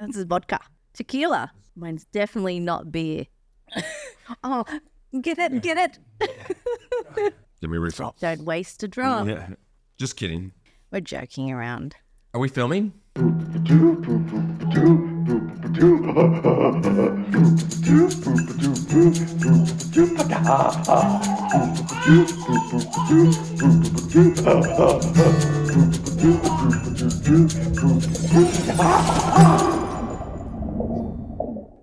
This is vodka. Tequila. Mine's definitely not beer. Oh, get it. Give me a refill. Don't waste a drop. Yeah. Just kidding. We're joking around. Are we filming?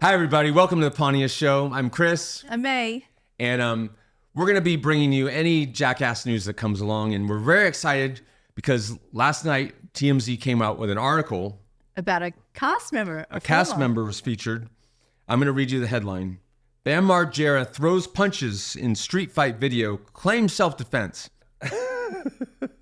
Hi, everybody. Welcome to the Pontius Show. I'm Chris. I'm May. And we're going to be bringing you any Jackass news that comes along. And we're very excited because last night, TMZ came out with an article. About a cast member. A cast member was featured. I'm going to read you the headline. Bam Margera throws punches in street fight video, claims self-defense.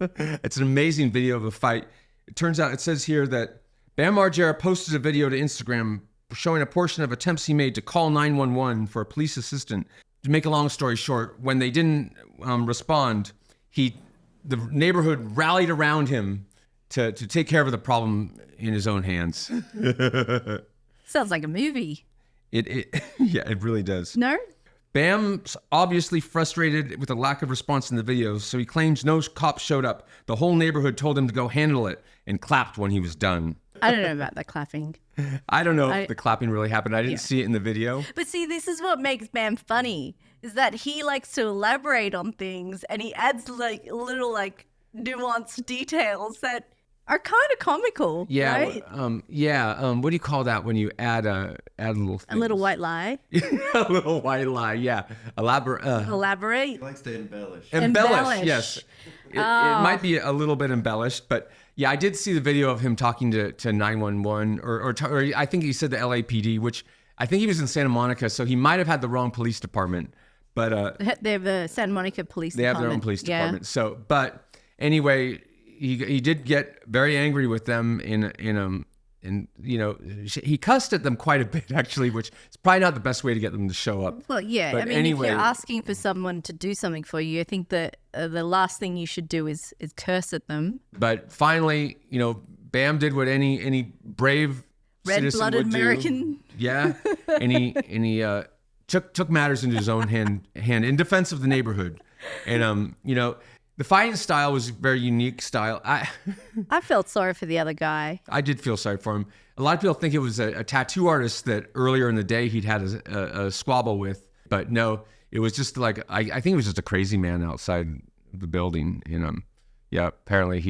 It's an amazing video of a fight. It turns out, it says here that Bam Margera posted a video to Instagram showing a portion of attempts he made to call 911 for a police assistant. To make a long story short, when they didn't respond, the neighborhood rallied around him to take care of the problem in his own hands. Sounds like a movie. Yeah, it really does. No? Bam's obviously frustrated with the lack of response in the video, so he claims no cops showed up. The whole neighborhood told him to go handle it and clapped when he was done. I don't know about the clapping. I don't know if the clapping really happened. I didn't see it in the video. But see, this is what makes Bam funny, is that he likes to elaborate on things and he adds like little like nuanced details that are kind of comical, Yeah, right? What do you call that when you add a little thing? A little white lie. A little white lie, yeah. Elaborate. He likes to embellish. Embellish, yes. It might be a little bit embellished, but yeah, I did see the video of him talking to 911, or I think he said the LAPD, which I think he was in Santa Monica, so he might have had the wrong police department. But they have the Santa Monica Police They Department. have their own police department. So, but anyway, he did get very angry with them and you know, he cussed at them quite a bit actually, which is probably not the best way to get them to show up. Well, yeah. But I mean, anyway, if you're asking for someone to do something for you, I think that the last thing you should do is curse at them. But finally, you know, Bam did what any brave citizen Red-blooded would do. American. Yeah, and he took matters into his own hand in defense of the neighborhood, and you know. The fighting style was a very unique style. I felt sorry for the other guy. I did feel sorry for him. A lot of people think it was a tattoo artist that earlier in the day he'd had a squabble with, but no, it was just like I think it was just a crazy man outside the building. And yeah, apparently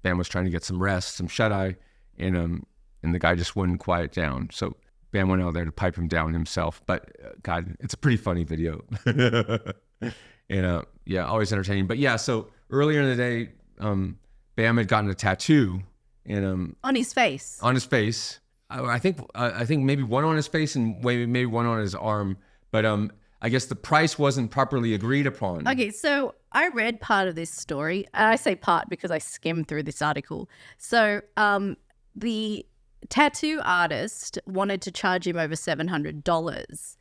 Bam was trying to get some rest, some shut eye, and the guy just wouldn't quiet down. So Bam went out there to pipe him down himself. But God, it's a pretty funny video. And yeah, always entertaining. But yeah, so earlier in the day, Bam had gotten a tattoo, and On his face. on his face. I think maybe one on his face and maybe one on his arm. But I guess the price wasn't properly agreed upon. Okay, so I read part of this story. I say part because I skimmed through this article. So the tattoo artist wanted to charge him over $700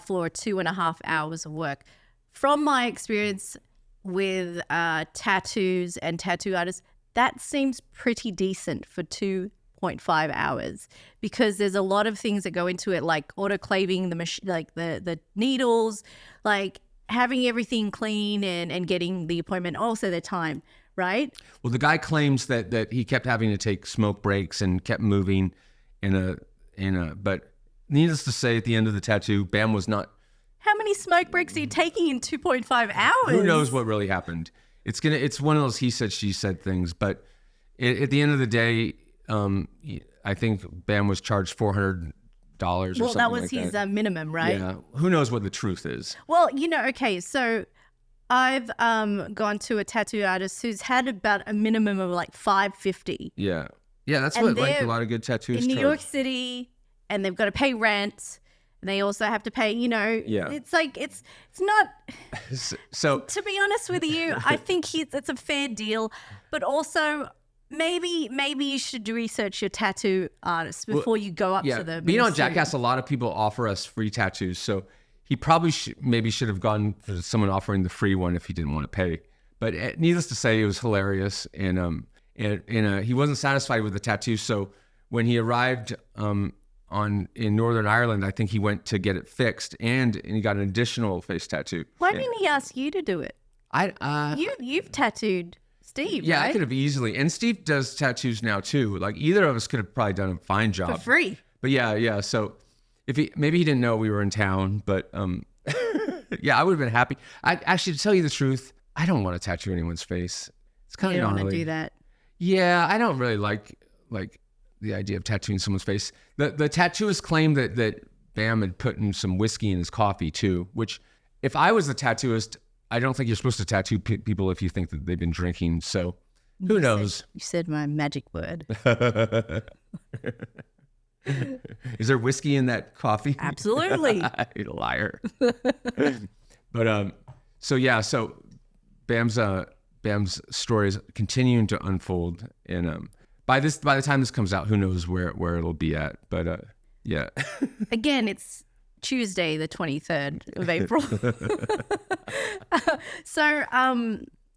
for 2.5 hours of work. From my experience with tattoos and tattoo artists, that seems pretty decent for 2.5 hours because there's a lot of things that go into it, like autoclaving the needles, like having everything clean and getting the appointment, also the time, right? Well, the guy claims that he kept having to take smoke breaks and kept moving but needless to say, at the end of the tattoo, Bam was not. How many smoke breaks are you taking in 2.5 hours? Who knows what really happened? It's one of those he said, she said things. But at the end of the day, I think Bam was charged $400 or something. Well, that was like his that. minimum, right? Yeah. Who knows what the truth is? Well, okay, so I've gone to a tattoo artist who's had about a minimum of like $550 Yeah. Yeah, that's And what like a they're lot of good tattoos in New charge. York City, and they've got to pay rent. And they also have to pay, Yeah. It's like, it's not, So to be honest with you, I think it's a fair deal. But also, maybe you should research your tattoo artist before you go up to the being on ministry. Jackass, a lot of people offer us free tattoos. So he probably should have gone for someone offering the free one if he didn't want to pay. But needless to say, it was hilarious. And he wasn't satisfied with the tattoo. So when he arrived in Northern Ireland, I think he went to get it fixed, and he got an additional face tattoo. Why didn't he ask you to do it? You've tattooed Steve, yeah, right? I could have easily. And Steve does tattoos now too. Like either of us could have probably done a fine job For free. But yeah. So maybe he didn't know we were in town, but yeah, I would have been happy. Actually, to tell you the truth, I don't want to tattoo anyone's face. It's kind You of don't gnarly. want to do that. Yeah, I don't really like the idea of tattooing someone's face. The tattooist claimed that Bam had put in some whiskey in his coffee too, which if I was the tattooist, I don't think you're supposed to tattoo people if you think that they've been drinking. So who knows? You said my magic word. Is there whiskey in that coffee? Absolutely. You're a liar. But so Bam's story is continuing to unfold, and by the time this comes out, who knows where it'll be at? But yeah. Again, it's Tuesday, the 23rd of April. So,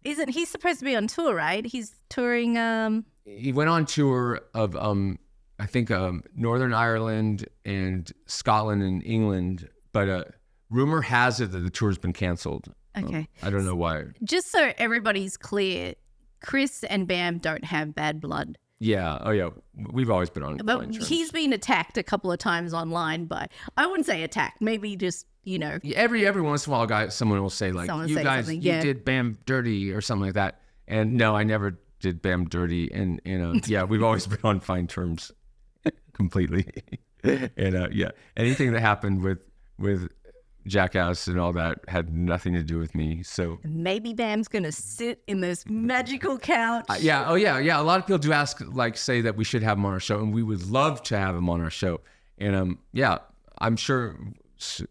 isn't he supposed to be on tour, right? He's touring. He went on tour of I think Northern Ireland and Scotland and England, but rumor has it that the tour's been canceled. Okay. I don't know why. Just so everybody's clear, Chris and Bam don't have bad blood. Yeah. Oh, yeah. We've always been on. But he's been attacked a couple of times online by, I wouldn't say attacked, maybe just, Every once in a while, someone will say like, Someone you say guys, something, you yeah. did Bam dirty or something like that. And no, I never did Bam dirty. And yeah, we've always been on fine terms completely. And yeah, anything that happened with Jackass and all that had nothing to do with me. So maybe Bam's going to sit in this magical couch. yeah. Oh, yeah. Yeah. A lot of people do say that we should have him on our show, and we would love to have him on our show. And yeah, I'm sure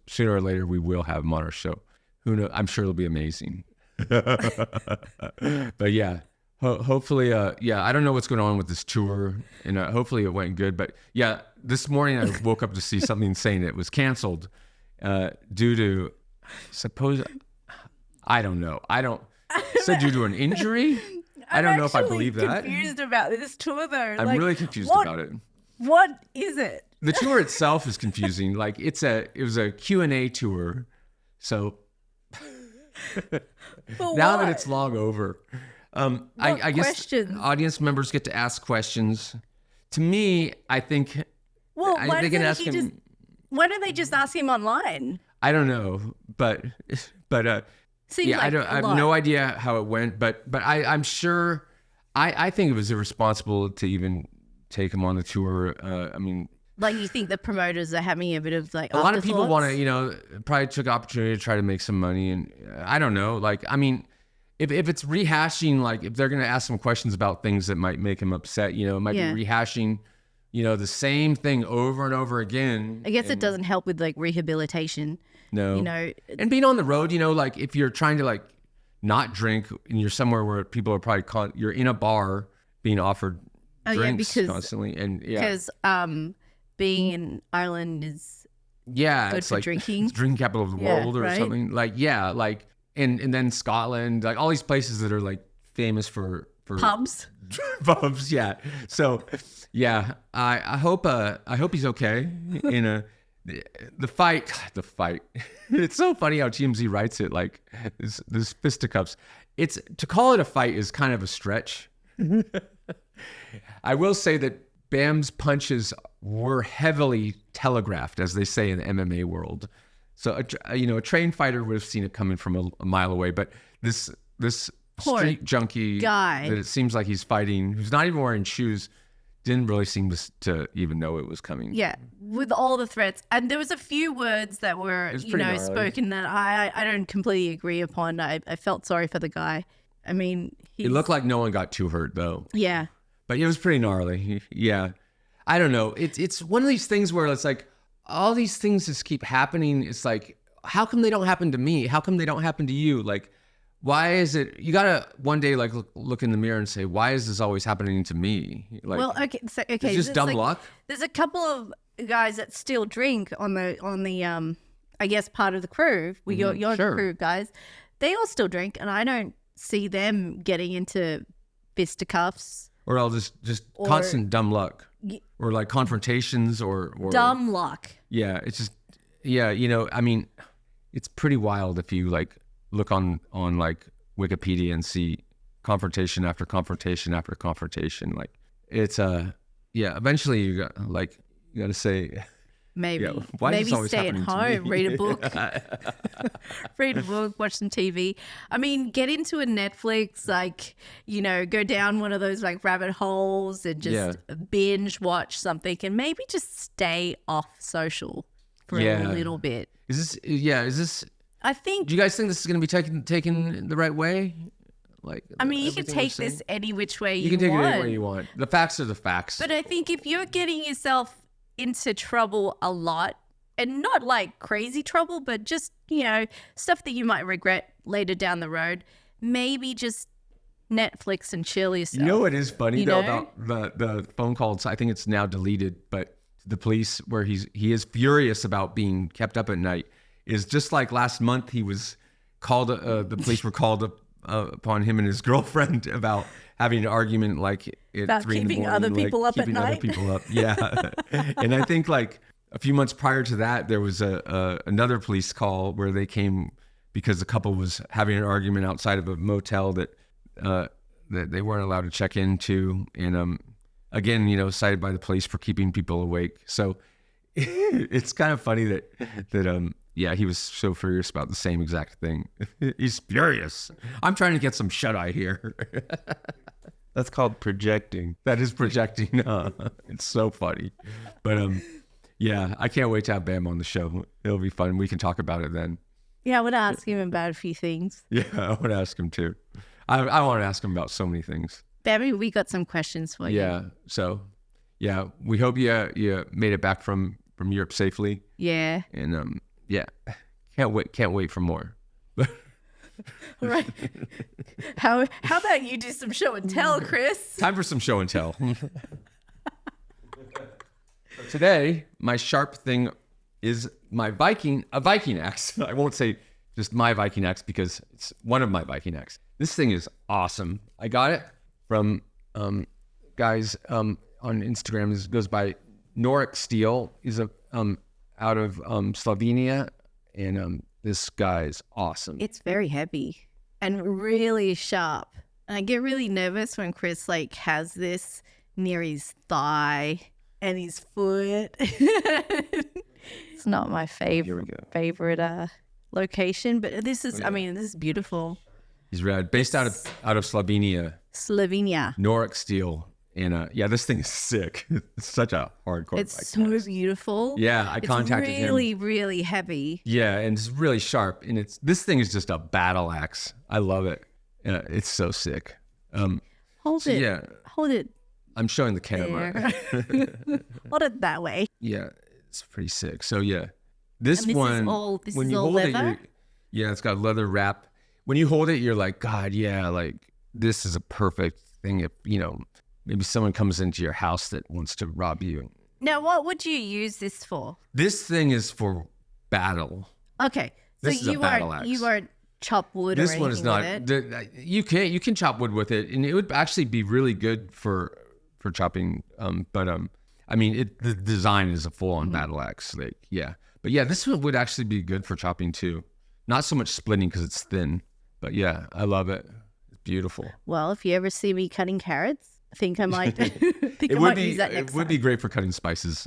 sooner or later we will have him on our show. Who knows? I'm sure it'll be amazing. But yeah, hopefully, yeah, I don't know what's going on with this tour, and hopefully it went good. But yeah, this morning I woke up to see something saying it was canceled due to, I don't know. Said due to an injury? I don't know if I believe that. I'm confused about this tour, though. I'm really confused about it. What is it? The tour itself is confusing. Like it was a Q&A tour. So now that it's long over, I guess questions? audience members get to ask questions. To me, I think Well, they can ask him. Why don't they just ask him online? I don't know, but Seems yeah, like I have no idea how it went, but I'm sure. I think it was irresponsible to even take him on the tour. I mean, like, you think the promoters are having a bit of like a lot of people want afterthoughts? to, probably took opportunity to try to make some money, and I don't know. Like, I mean, if it's rehashing, like if they're gonna ask some questions about things that might make him upset, it might be rehashing, the same thing over and over again. I guess it doesn't help with like rehabilitation. No, and being on the road, like if you're trying to like not drink and you're somewhere where people are probably you're in a bar being offered drinks constantly, and because being in Ireland is good for like drinking. It's drinking capital of the world or something. Like and then Scotland, like all these places that are like famous for pubs. Pubs, yeah. So yeah, I hope he's okay. In the fight. It's so funny how TMZ writes it like this fisticuffs. It's to call it a fight is kind of a stretch. I will say that Bam's punches were heavily telegraphed, as they say in the MMA world. So a trained fighter would have seen it coming from a mile away, but this Poor street junkie guy that it seems like he's fighting, who's not even wearing shoes, didn't really seem to even know it was coming. Yeah, with all the threats. And there was a few words that were, spoken that I don't completely agree upon. I felt sorry for the guy. I mean, it looked like no one got too hurt, though. Yeah. But it was pretty gnarly. Yeah. I don't know. It's one of these things where it's like, all these things just keep happening. It's like, how come they don't happen to me? How come they don't happen to you? Like, why is it, you gotta one day like look in the mirror and say, why is this always happening to me? Like, well, okay, it's just dumb luck. There's a couple of guys that still drink on the I guess part of the crew. Your sure. crew guys, they all still drink, and I don't see them getting into fisticuffs or I'll just constant dumb luck, or like confrontations, or dumb luck. Yeah, it's just you know, I mean, it's pretty wild if you like look on like Wikipedia and see confrontation after confrontation after confrontation. Like it's eventually you got to say. Maybe. Yeah, why maybe is this always stay at happening to home, me? read a book. Read a book, watch some TV. I mean, get into a Netflix, like, you know, go down one of those like rabbit holes and just binge watch something, and maybe just stay off social for a little bit. Is this I think, do you guys think this is going to be taken the right way? Like, I mean, you can take this any which way you can take want. it any way you want. The facts are the facts. But I think if you're getting yourself into trouble a lot, and not like crazy trouble, but just, you know, stuff that you might regret later down the road, maybe just Netflix and chill yourself. You know what is funny though know? about the phone calls? I think it's now deleted, but the police, where he is furious about being kept up at night, is just like last month he was called. The police were called upon him and his girlfriend about having an argument like at about 3 keeping a.m. other people up at keeping night. other people up. Yeah, and I think like a few months prior to that, there was another police call where they came because the couple was having an argument outside of a motel that they weren't allowed to check into, and again, you know, cited by the police for keeping people awake. So it's kind of funny that he was so furious about the same exact thing. He's furious. I'm trying to get some shut-eye here. That's called projecting. That is projecting. It's so funny. But I can't wait to have Bam on the show. It'll be fun. We can talk about it then. Yeah, I would ask him about a few things. Yeah, I want to ask him too. I want to ask him about so many things. Baby, we got some questions for you. Yeah. So, we hope you made it back from Europe safely. Yeah. And can't wait for more. All right. How about you do some show and tell, Chris? Time for some show and tell. Today, my sharp thing is a Viking axe. I won't say just my Viking axe because it's one of my Viking axe. This thing is awesome. I got it from guys on Instagram. This goes by Noric Steel. He's out of Slovenia, and this guy's awesome. It's very heavy and really sharp. And I get really nervous when Chris like has this near his thigh and his foot. It's not my favorite location, but this is, this is beautiful. He's rad. Based out of Slovenia. Slovenia. Noric Steel. And this thing is sick. It's such a hardcore It's bike. so beautiful. Yeah, I contacted him. It's really, really heavy. Yeah, and it's really sharp. And this thing is just a battle axe. I love it. It's so sick. Hold it. Yeah. Hold it. I'm showing the camera. Hold it that way. Yeah, it's pretty sick. So this is one, all when you hold leather? it's got leather wrap. When you hold it, you're like, God, like this is a perfect thing. If maybe someone comes into your house that wants to rob you. Now, what would you use this for? This thing is for battle. Okay, so This is a battle axe. you won't chop wood or This anything one is not. with it. You can chop wood with it, and it would actually be really good for chopping. The design is a full on battle axe. This one would actually be good for chopping too. Not so much splitting because it's thin, but I love it. It's beautiful. Well, if you ever see me cutting carrots, I think I might. use that next It would time. be great for cutting spices.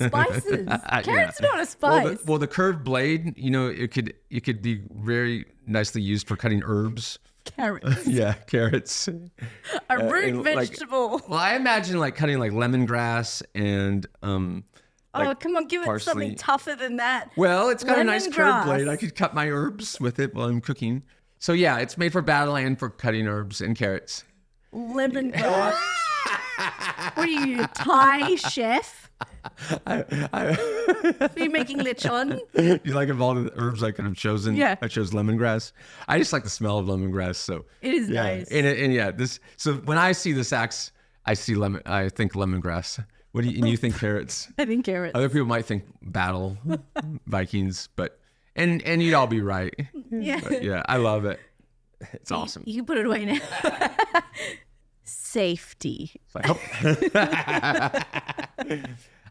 Spices. Carrots are not a spice. Well, the curved blade, it could be very nicely used for cutting herbs. Carrots. Yeah, carrots. A root and, vegetable. Well, I imagine like cutting like lemongrass and Come on, give it parsley. something tougher than that. Well, it's got a nice curved Lemongrass. blade. I could cut my herbs with it while I'm cooking. So it's made for battle and for cutting herbs and carrots. Lemongrass. What are you, Thai chef? Are you making lechon? You like of all the herbs I could have chosen? Yeah. I chose lemongrass. I just like the smell of lemongrass. So It is nice. This. So when I see this axe, I think lemongrass. And you think carrots? I think carrots. Other people might think battle, Vikings, but and you'd all be right. Yeah. But I love it. It's awesome. You can put it away now. safety.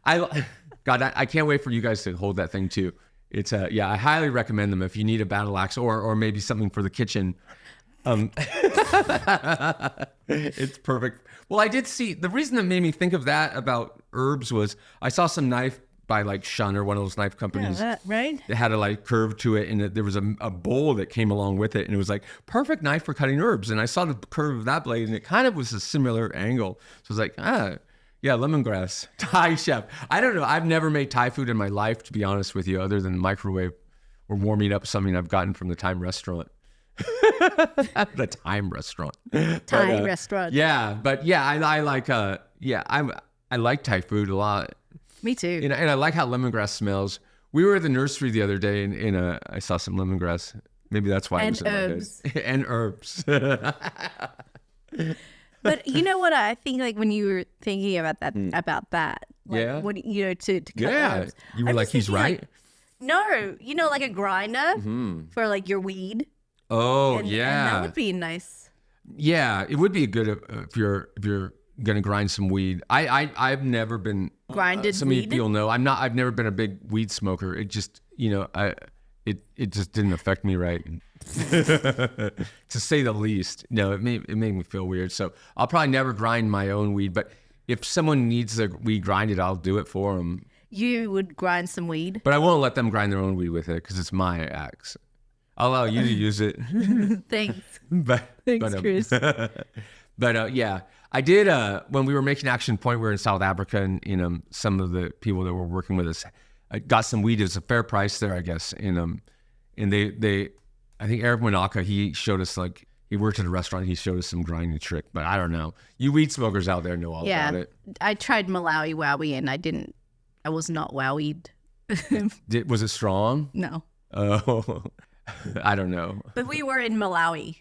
I can't wait for you guys to hold that thing too. It's I highly recommend them if you need a battle axe or maybe something for the kitchen. It's perfect. Well, I did see the reason that made me think of that about herbs was I saw some knife by like Shun or one of those knife companies. Yeah, right? It had a like curve to it, and there was a bowl that came along with it, and it was like perfect knife for cutting herbs. And I saw the curve of that blade, and it kind of was a similar angle. So I was like, yeah, lemongrass, Thai chef. I don't know. I've never made Thai food in my life, to be honest with you, other than microwave or warming up something I've gotten from the Thai restaurant. The Thai restaurant. Thai restaurant. Yeah, but yeah, I like I like Thai food a lot. Me too. And I like how lemongrass smells. We were at the nursery the other day, and I saw some lemongrass. Maybe that's why it was in my head. And herbs. But you know what I think, like when you were thinking about that, like, what to cut herbs. You were like, he's right. Like, no, like a grinder for like your weed. Oh, and that would be nice. Yeah, it would be good if you're gonna grind some weed. I've never been grinded. Some weed? people know I've never been a big weed smoker. It just it just didn't affect me right. To say the least. No, it made me feel weird. So I'll probably never grind my own weed, but if someone needs a weed grinded, I'll do it for them. You would grind some weed? But I won't let them grind their own weed with it because it's my axe. I'll allow you to use it. Thanks. Thanks, Chris. But yeah, I did, when we were making Action Point, we were in South Africa, and some of the people that were working with us got some weed. It was a fair price there, I guess. And they I think Eric Manaka, he showed us, like, he worked at a restaurant, he showed us some grinding trick, but I don't know. You weed smokers out there know all about it. I tried Malawi Wowie and I was not wowied. Was it strong? No. Oh, I don't know. But we were in Malawi.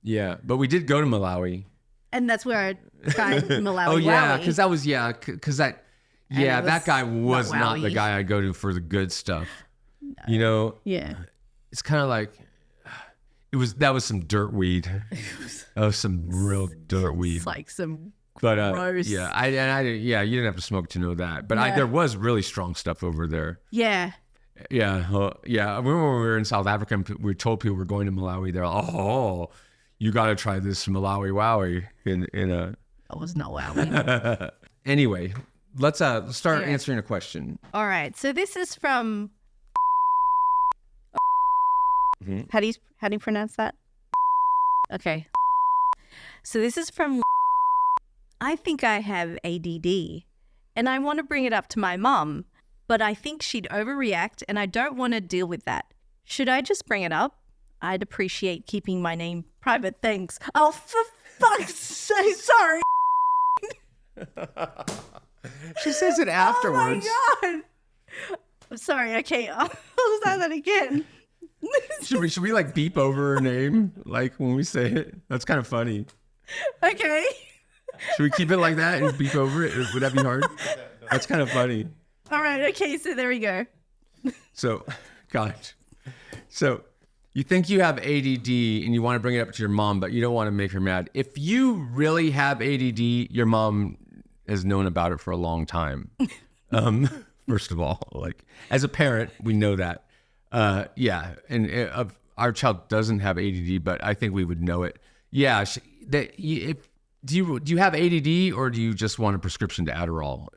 Yeah, but we did go to Malawi. And that's where I tried Malawi Oh, yeah, Wowie. because that was, that guy was not the wowie. guy I go to for the good stuff. No. Yeah. It's kind of like, that was some dirt weed. That was some real dirt weed. It's like some But gross. yeah, you didn't have to smoke to know that. But there was really strong stuff over there. Yeah. Yeah, yeah. I remember when we were in South Africa and we told people we're going to Malawi. They're like, oh, you got to try this Malawi Wowie in a. I was not wowie. Anyway, let's start answering a question. All right. So this is from. How do you pronounce that? Okay. So this is from. I think I have ADD, and I want to bring it up to my mom, but I think she'd overreact, and I don't want to deal with that. Should I just bring it up? I'd appreciate keeping my name private. Thanks. Oh, for fuck's sake, sorry. She says it afterwards. Oh my God. I'm sorry. Okay, I'll say that again. Should we like beep over her name like when we say it? That's kind of funny. Okay. Should we keep it like that and beep over it? Would that be hard? That's kind of funny. All right. Okay. So there we go. So, gosh. So you think you have ADD and you want to bring it up to your mom, but you don't want to make her mad. If you really have ADD, your mom has known about it for a long time. First of all, like as a parent, we know that. Yeah. And our child doesn't have ADD, but I think we would know it. Yeah. Do you have ADD or do you just want a prescription to Adderall?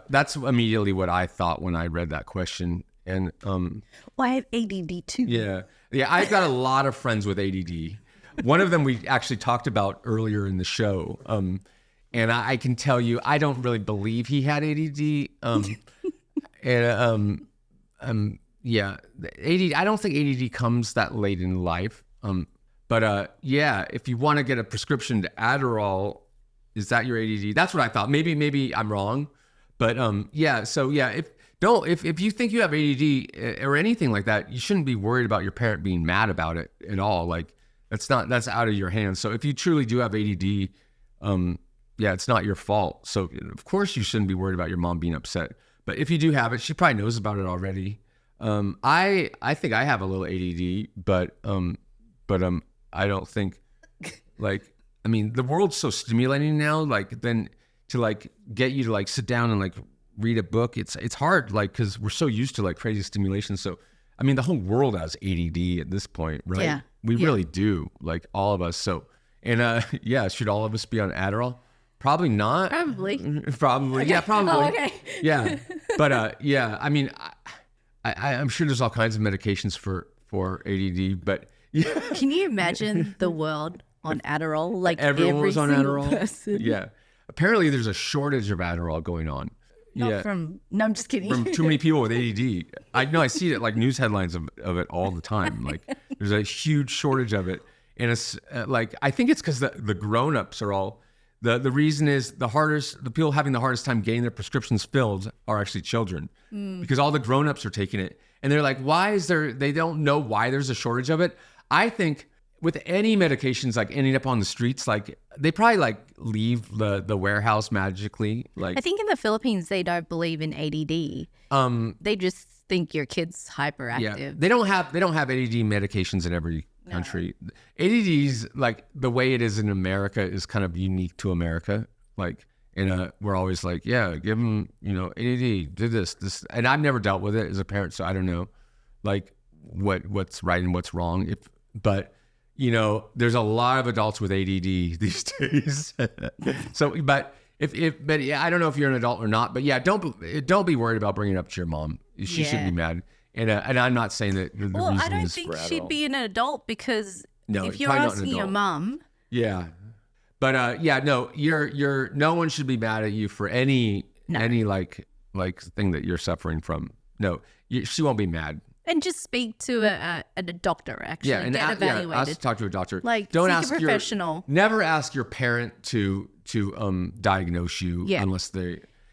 That's immediately what I thought when I read that question. And well, I have ADD too. yeah, I've got a lot of friends with ADD. One of them we actually talked about earlier in the show. And I can tell you, I don't really believe he had ADD. Yeah, ADD. I don't think ADD comes that late in life. But yeah, if you want to get a prescription to Adderall, is that your ADD? That's what I thought. Maybe I'm wrong, but yeah. So yeah, if you think you have ADD or anything like that, you shouldn't be worried about your parent being mad about it at all. Like that's out of your hands. So if you truly do have ADD, yeah, it's not your fault. So of course you shouldn't be worried about your mom being upset. But if you do have it, she probably knows about it already. I think I have a little ADD, but I don't think like I mean, the world's so stimulating now. Like then to like get you to like sit down and like read a book, it's hard. Like because we're so used to like crazy stimulation. So I mean, the whole world has ADD at this point, right? Yeah. We really do. Like all of us. So and yeah, should all of us be on Adderall? Probably not. Probably. Probably. Okay. Yeah, probably. Oh, okay. Yeah. But yeah, I mean, I'm sure there's all kinds of medications for ADD, but yeah. Can you imagine the world on Adderall? Like Everyone every was on single Adderall. person. Yeah. Apparently there's a shortage of Adderall going on. Not from. No, I'm just kidding. From too many people with ADD. I know, I see it like news headlines of it all the time. Like there's a huge shortage of it. And it's like, I think it's because the grown-ups are all, the reason is the people having the hardest time getting their prescriptions filled are actually children because all the grown-ups are taking it. And they're like, they don't know why there's a shortage of it. I think with any medications like ending up on the streets, like they probably like leave the warehouse magically. Like I think in the Philippines they don't believe in ADD. They just think your kid's hyperactive. yeah, they don't have ADD medications in every country. ADD's like the way it is in America is kind of unique to America. Like, we're always like, yeah, give them, ADD, do this, and I've never dealt with it as a parent, so I don't know, like what's right and what's wrong. But there's a lot of adults with ADD these days. So, but yeah, I don't know if you're an adult or not, but yeah, don't be worried about bringing it up to your mom. She should be mad. And I'm not saying that the reason I don't is think for she'd Adderall. be an adult because No, if you're probably not an asking your adult. mum, Yeah. But yeah, no, you're no one should be mad at you for any like thing that you're suffering from. No, she won't be mad. and just speak to a doctor actually. Yeah, and get evaluated. ask to talk to a doctor. Like, don't seek a ask professional. Never ask your parent to diagnose you unless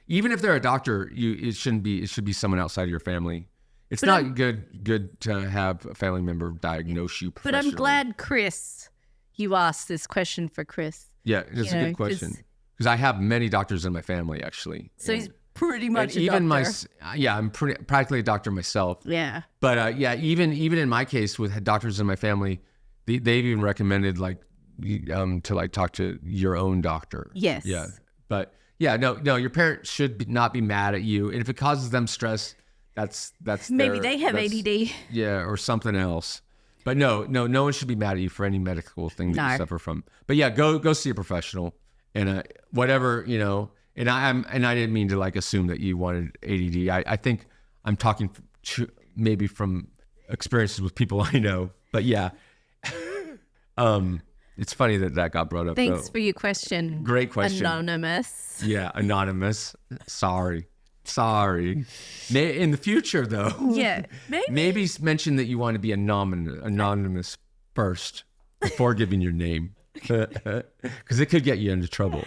even if they're a doctor, it should be someone outside of your family. It's not good to have a family member diagnose you But professionally. I'm glad, Chris, you asked this question for Chris. Yeah, it's a good question because I have many doctors in my family actually. So he's pretty much a even doctor. I'm practically a doctor myself. Yeah. But yeah, even in my case with doctors in my family, they've even recommended like to like talk to your own doctor. Yes. Yeah. But yeah, no, your parents should not be mad at you, and if it causes them stress, that's Maybe they have ADD. Yeah, or something else. But no one should be mad at you for any medical thing that you suffer from. But yeah, go see a professional and whatever, and I didn't mean to like assume that you wanted ADD. I think I'm talking maybe from experiences with people I know. But yeah. It's funny that got brought up. Thanks though. for your question. Great question. Anonymous. Yeah, anonymous. Sorry. In the future, though. Yeah, Maybe mention that you want to be anonymous first before giving your name, because it could get you into trouble.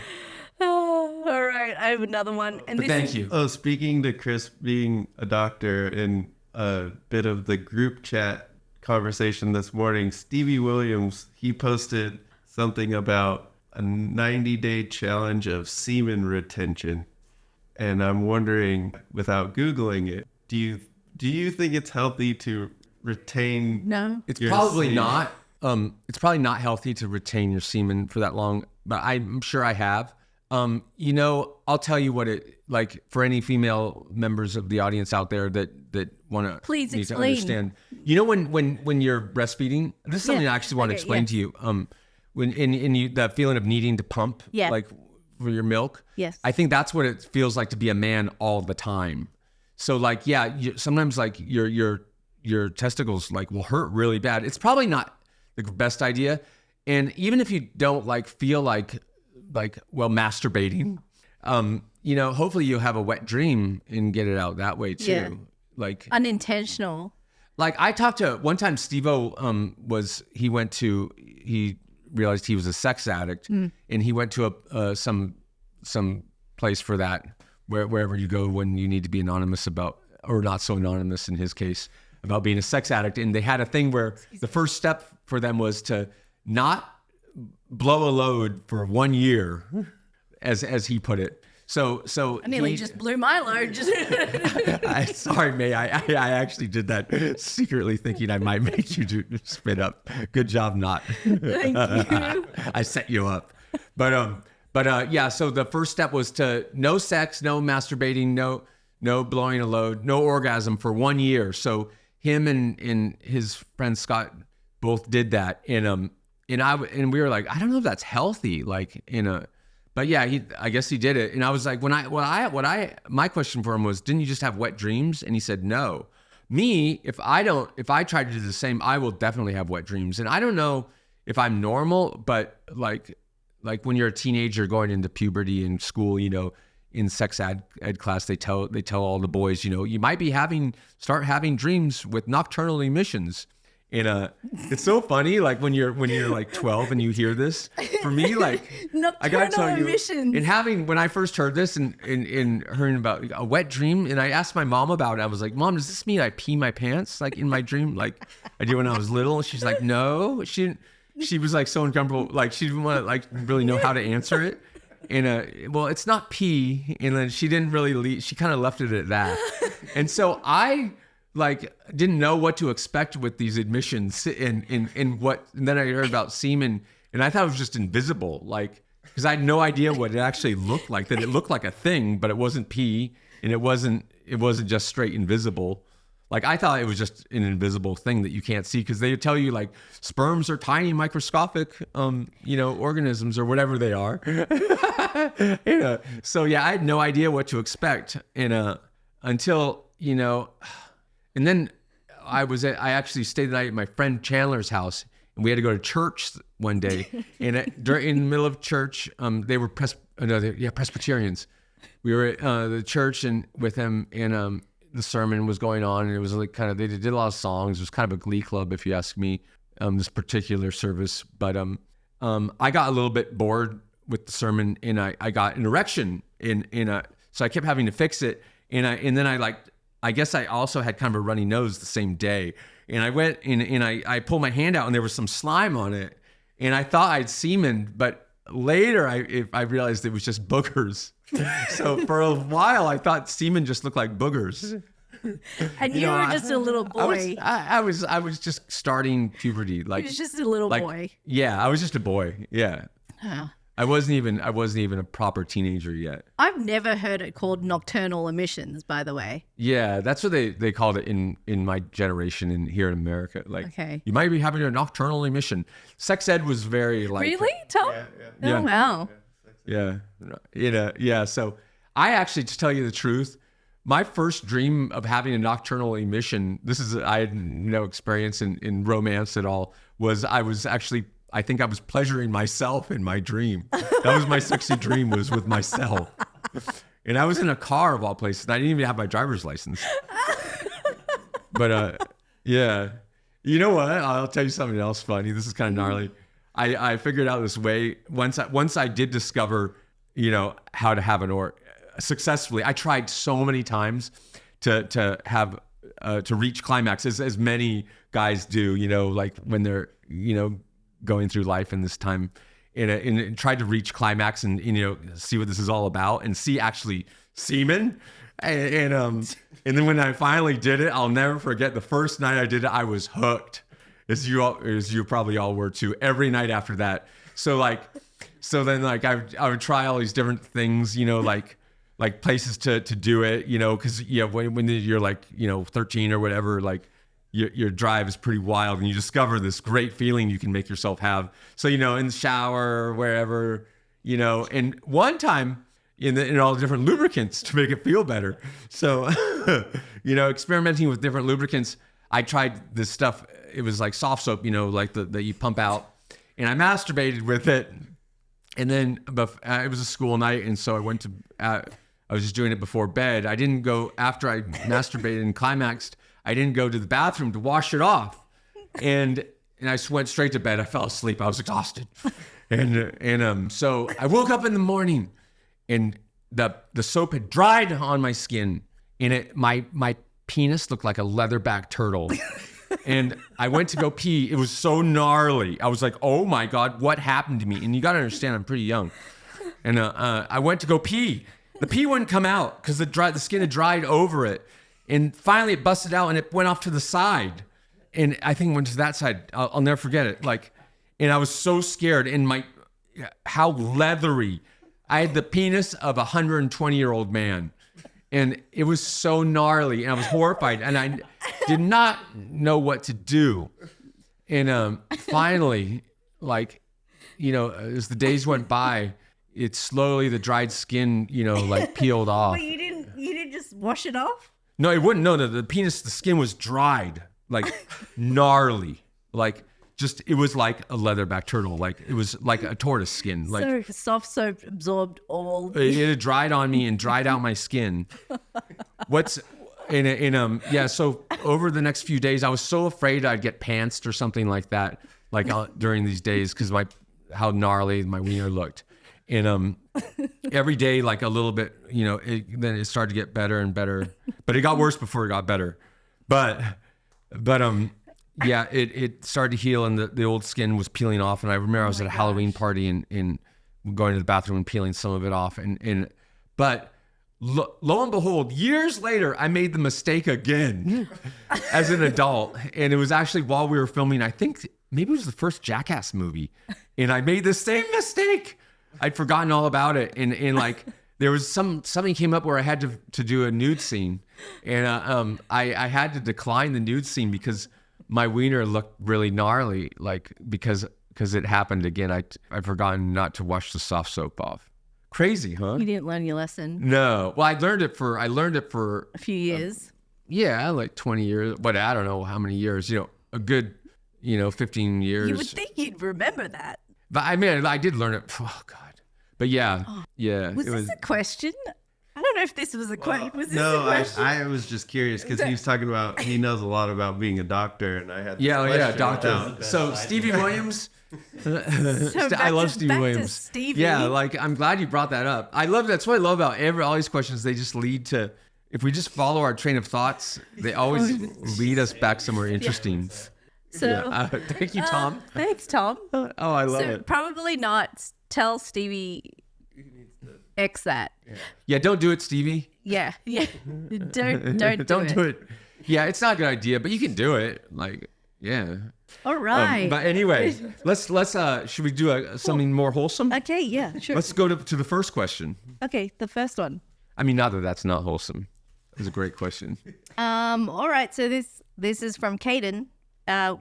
Oh, all right, I have another one. And But thank you. Oh, speaking to Chris being a doctor, in a bit of the group chat conversation this morning, Stevie Williams, he posted something about a 90-day challenge of semen retention. And I'm wondering, without Googling it, do you think it's healthy to retain? No. It's your probably semen? not. It's probably not healthy to retain your semen for that long, but I'm sure I have. I'll tell you what it like for any female members of the audience out there that want to Please need explain. to understand. When you're breastfeeding, this is something I actually want to explain to you. When you that feeling of needing to pump, like for your milk. Yes. I think that's what it feels like to be a man all the time. So like, sometimes like your testicles like will hurt really bad. It's probably not the best idea. And even if you don't like feel like masturbating, hopefully you'll have a wet dream and get it out that way too. Yeah. Like Unintentional. like I talked to one time Steve-O he realized he was a sex addict and he went to some place for that wherever you go when you need to be anonymous about, or not so anonymous in his case, about being a sex addict. And they had a thing where the first step for them was to not blow a load for 1 year, as he put it. So I nearly just blew my load. Sorry, May. I actually did that secretly thinking I might make you spit up. Good job, not. Thank you. I set you up. Yeah. So the first step was to no sex, no masturbating, no blowing a load, no orgasm for 1 year. So him and his friend Scott both did that. And we were like, I don't know if that's healthy. But yeah, I guess he did it. And I was like, my question for him was, didn't you just have wet dreams? And he said, no. Me, if I try to do the same, I will definitely have wet dreams. And I don't know if I'm normal, but like when you're a teenager going into puberty in school, in sex ed class, they tell all the boys, you might be start having dreams with nocturnal emissions. And it's so funny, like when you're like 12 and you hear this. For me, like I gotta tell you, when I first heard this and hearing about a wet dream, and I asked my mom about it, I was like, Mom, does this mean I pee my pants like in my dream, like I did when I was little? She's like, no. She was like so uncomfortable, like she didn't want to like really know how to answer it. And well, it's not pee, and then she didn't really she kind of left it at that. And so I didn't know what to expect with these admissions and then I heard about semen, and I thought it was just invisible, because I had no idea what it actually looked like, that it looked like a thing, but it wasn't pee, and it wasn't just straight invisible. Like I thought it was just an invisible thing that you can't see, because they tell you like sperms are tiny microscopic organisms or whatever they are. So yeah, I had no idea what to expect, and until and then I actually stayed the night at my friend Chandler's house, and we had to go to church one day. And in the middle of church, they were Presbyterians. We were at the church and with them, and the sermon was going on, and it was like they did a lot of songs. It was kind of a glee club, if you ask me, this particular service. But I got a little bit bored with the sermon, and I got an erection, so I kept having to fix it, and then I guess I also had kind of a runny nose the same day. And I went and I pulled my hand out, and there was some slime on it. And I thought I'd semen, but later I realized it was just boogers. So for a while, I thought semen just looked like boogers. And you were just a little boy. I was just starting puberty. He was just a little boy. Yeah, I was just a boy. Yeah. Oh. I wasn't even a proper teenager yet. I've never heard it called nocturnal emissions, by the way. Yeah, that's what they called it in my generation and here in America. Okay. You might be having a nocturnal emission. Sex ed was very Really, Tom? Yeah. Oh wow. Yeah. So I actually, to tell you the truth, my first dream of having a nocturnal emission, I had no experience in romance at all, was I think I was pleasuring myself in my dream. That was my sexy dream, was with myself. And I was in a car of all places. And I didn't even have my driver's license. But yeah. You know what? I'll tell you something else funny. This is kind of gnarly. I figured out this way. Once I did discover, how to have successfully. I tried so many times to have to reach climax, as many guys do, like when they're, going through life in this time, and tried to reach climax and see what this is all about, and see actually semen, and then when I finally did it, I'll never forget the first night I did it. I was hooked, as you probably all were too. Every night after that, so then I would try all these different things, like places to do it, because when you're 13 or whatever, your drive is pretty wild, and you discover this great feeling you can make yourself have. So, in the shower or wherever, and one time in all the different lubricants to make it feel better. So, experimenting with different lubricants, I tried this stuff. It was like soft soap, like that you pump out, and I masturbated with it. And then it was a school night, and so I went to, I was just doing it before bed. I didn't go, after I masturbated and climaxed, I didn't go to the bathroom to wash it off. And I went straight to bed. I fell asleep. I was exhausted. And so I woke up in the morning, and the soap had dried on my skin, and my penis looked like a leatherback turtle. And I went to go pee. It was so gnarly. I was like, oh my God, what happened to me? And you got to understand, I'm pretty young. And I went to go pee. The pee wouldn't come out because the skin had dried over it. And finally it busted out, and it went off to the side. And I think it went to that side. I'll never forget it. And I was so scared. And how leathery. I had the penis of a 120-year-old man. And it was so gnarly, and I was horrified, and I did not know what to do. And finally, like, as the days went by, the dried skin, like peeled off. But you didn't just wash it off? No, it wouldn't. No, the skin was dried, like gnarly, like it was like a leatherback turtle, like it was like a tortoise skin, like so soft soap absorbed all. It had dried on me and dried out my skin. So over the next few days, I was so afraid I'd get pantsed or something like that, like during these days, because how gnarly my wiener looked. And every day, like a little bit, then it started to get better and better, but it got worse before it got better. But yeah, it started to heal, and the old skin was peeling off. And I remember I was at a Halloween party and going to the bathroom and peeling some of it off. But lo and behold, years later, I made the mistake again as an adult. And it was actually while we were filming, I think maybe it was the first Jackass movie. And I made the same mistake. I'd forgotten all about it. And like, there was something came up where I had to do a nude scene. And I had to decline the nude scene because my wiener looked really gnarly, like because it happened again. I'd forgotten not to wash the soft soap off. Crazy, huh? You didn't learn your lesson. No. Well, I learned it for a few years. Yeah, like 20 years, but I don't know how many years. A good 15 years. You would think you'd remember that. But I mean, I did learn it. Oh God. But yeah. Was this a question? I don't know if this was a question. Was this a question? I was just curious because he was talking about, he knows a lot about being a doctor, and I had doctor. So Stevie Williams. I love Stevie Williams. Stevie. Yeah, like I'm glad you brought that up. That's what I love about all these questions. They just lead to, if we just follow our train of thoughts, they always lead us back somewhere interesting. So thank you, Tom. Thanks, Tom. Oh, I love it. Probably not. Tell Stevie X that. Yeah, don't do it, Stevie. Yeah. Don't do it. Yeah, it's not a good idea, but you can do it. Like, yeah. All right. But anyway, let's should we do something more wholesome? Okay, yeah, sure. Let's go to the first question. Okay, the first one. I mean, not that that's not wholesome. It's a great question. All right. So this is from Caden.